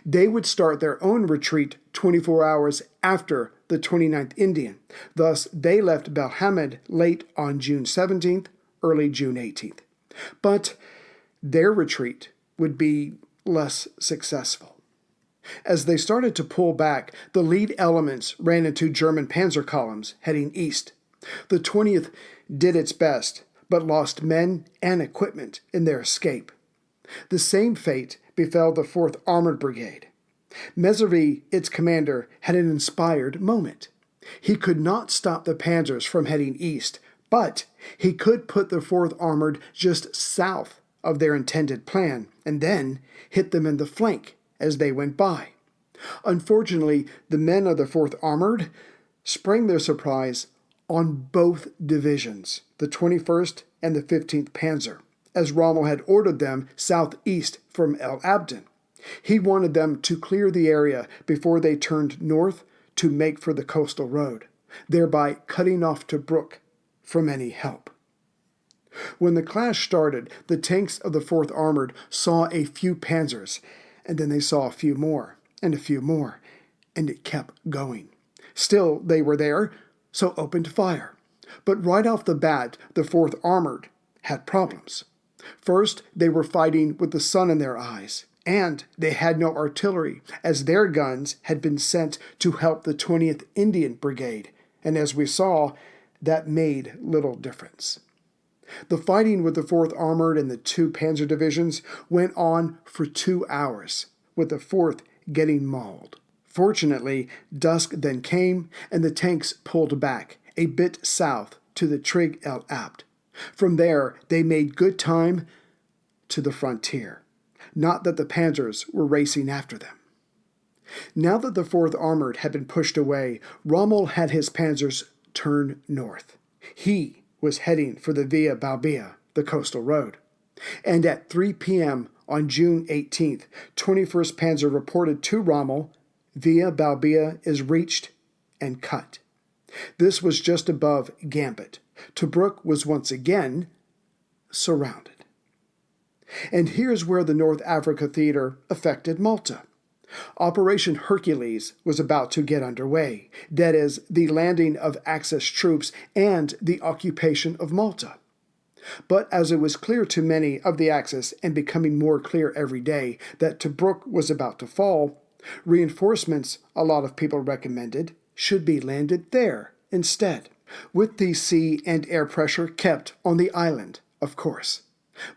They would start their own retreat 24 hours after the 29th Indian. Thus, they left Belhamed late on June 17th, early June 18th. But their retreat would be less successful. As they started to pull back, the lead elements ran into German panzer columns heading east. The 20th did its best, but lost men and equipment in their escape. The same fate befell the 4th Armored Brigade. Meservey, its commander, had an inspired moment. He could not stop the panzers from heading east, but he could put the 4th Armored just south of their intended plan, and then hit them in the flank as they went by. Unfortunately, the men of the 4th Armored sprang their surprise on both divisions, the 21st and the 15th Panzer, as Rommel had ordered them southeast from El Abdon. He wanted them to clear the area before they turned north to make for the coastal road, thereby cutting off Tobruk from any help. When the clash started, the tanks of the 4th Armored saw a few panzers, and then they saw a few more, and it kept going. Still, they were there, so opened fire. But right off the bat, the 4th Armored had problems. First, they were fighting with the sun in their eyes, and they had no artillery, as their guns had been sent to help the 20th Indian Brigade, and as we saw, that made little difference. The fighting with the 4th Armored and the 2 Panzer divisions went on for 2 hours, with the 4th getting mauled. Fortunately, dusk then came, and the tanks pulled back, a bit south to the Trig El Abd. From there, they made good time to the frontier. Not that the panzers were racing after them. Now that the 4th Armored had been pushed away, Rommel had his panzers turn north. He was heading for the Via Balbia, the coastal road. And at 3 p.m. on June 18th, 21st Panzer reported to Rommel, Via Balbia is reached and cut. This was just above Gambit. Tobruk was once again surrounded. And here's where the North Africa theater affected Malta. Operation Hercules was about to get underway, that is, the landing of Axis troops and the occupation of Malta. But as it was clear to many of the Axis, and becoming more clear every day, that Tobruk was about to fall, reinforcements, a lot of people recommended, should be landed there instead, with the sea and air pressure kept on the island, of course.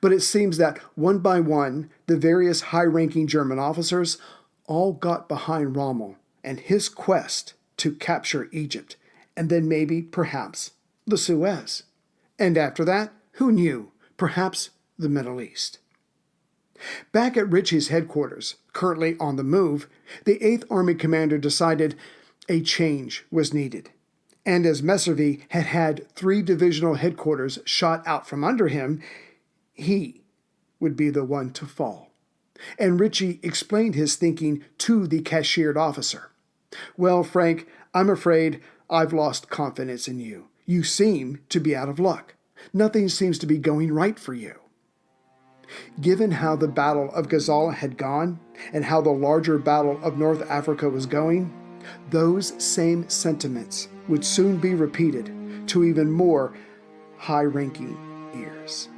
But it seems that one by one, the various high-ranking German officers all got behind Rommel and his quest to capture Egypt, and then maybe, perhaps, the Suez. And after that, who knew? Perhaps the Middle East. Back at Ritchie's headquarters, currently on the move, the 8th Army commander decided a change was needed. And as Meservey had had 3 divisional headquarters shot out from under him, he would be the one to fall. And Ritchie explained his thinking to the cashiered officer. Well, Frank, I'm afraid I've lost confidence in you. You seem to be out of luck. Nothing seems to be going right for you. Given how the Battle of Gazala had gone, and how the larger Battle of North Africa was going, those same sentiments would soon be repeated to even more high-ranking ears.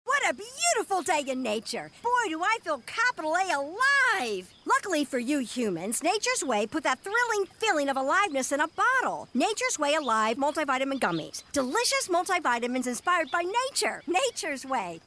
What a beautiful day in nature. Boy, do I feel capital A alive. Luckily for you humans, Nature's Way put that thrilling feeling of aliveness in a bottle. Nature's Way Alive multivitamin gummies. Delicious multivitamins inspired by nature. Nature's Way.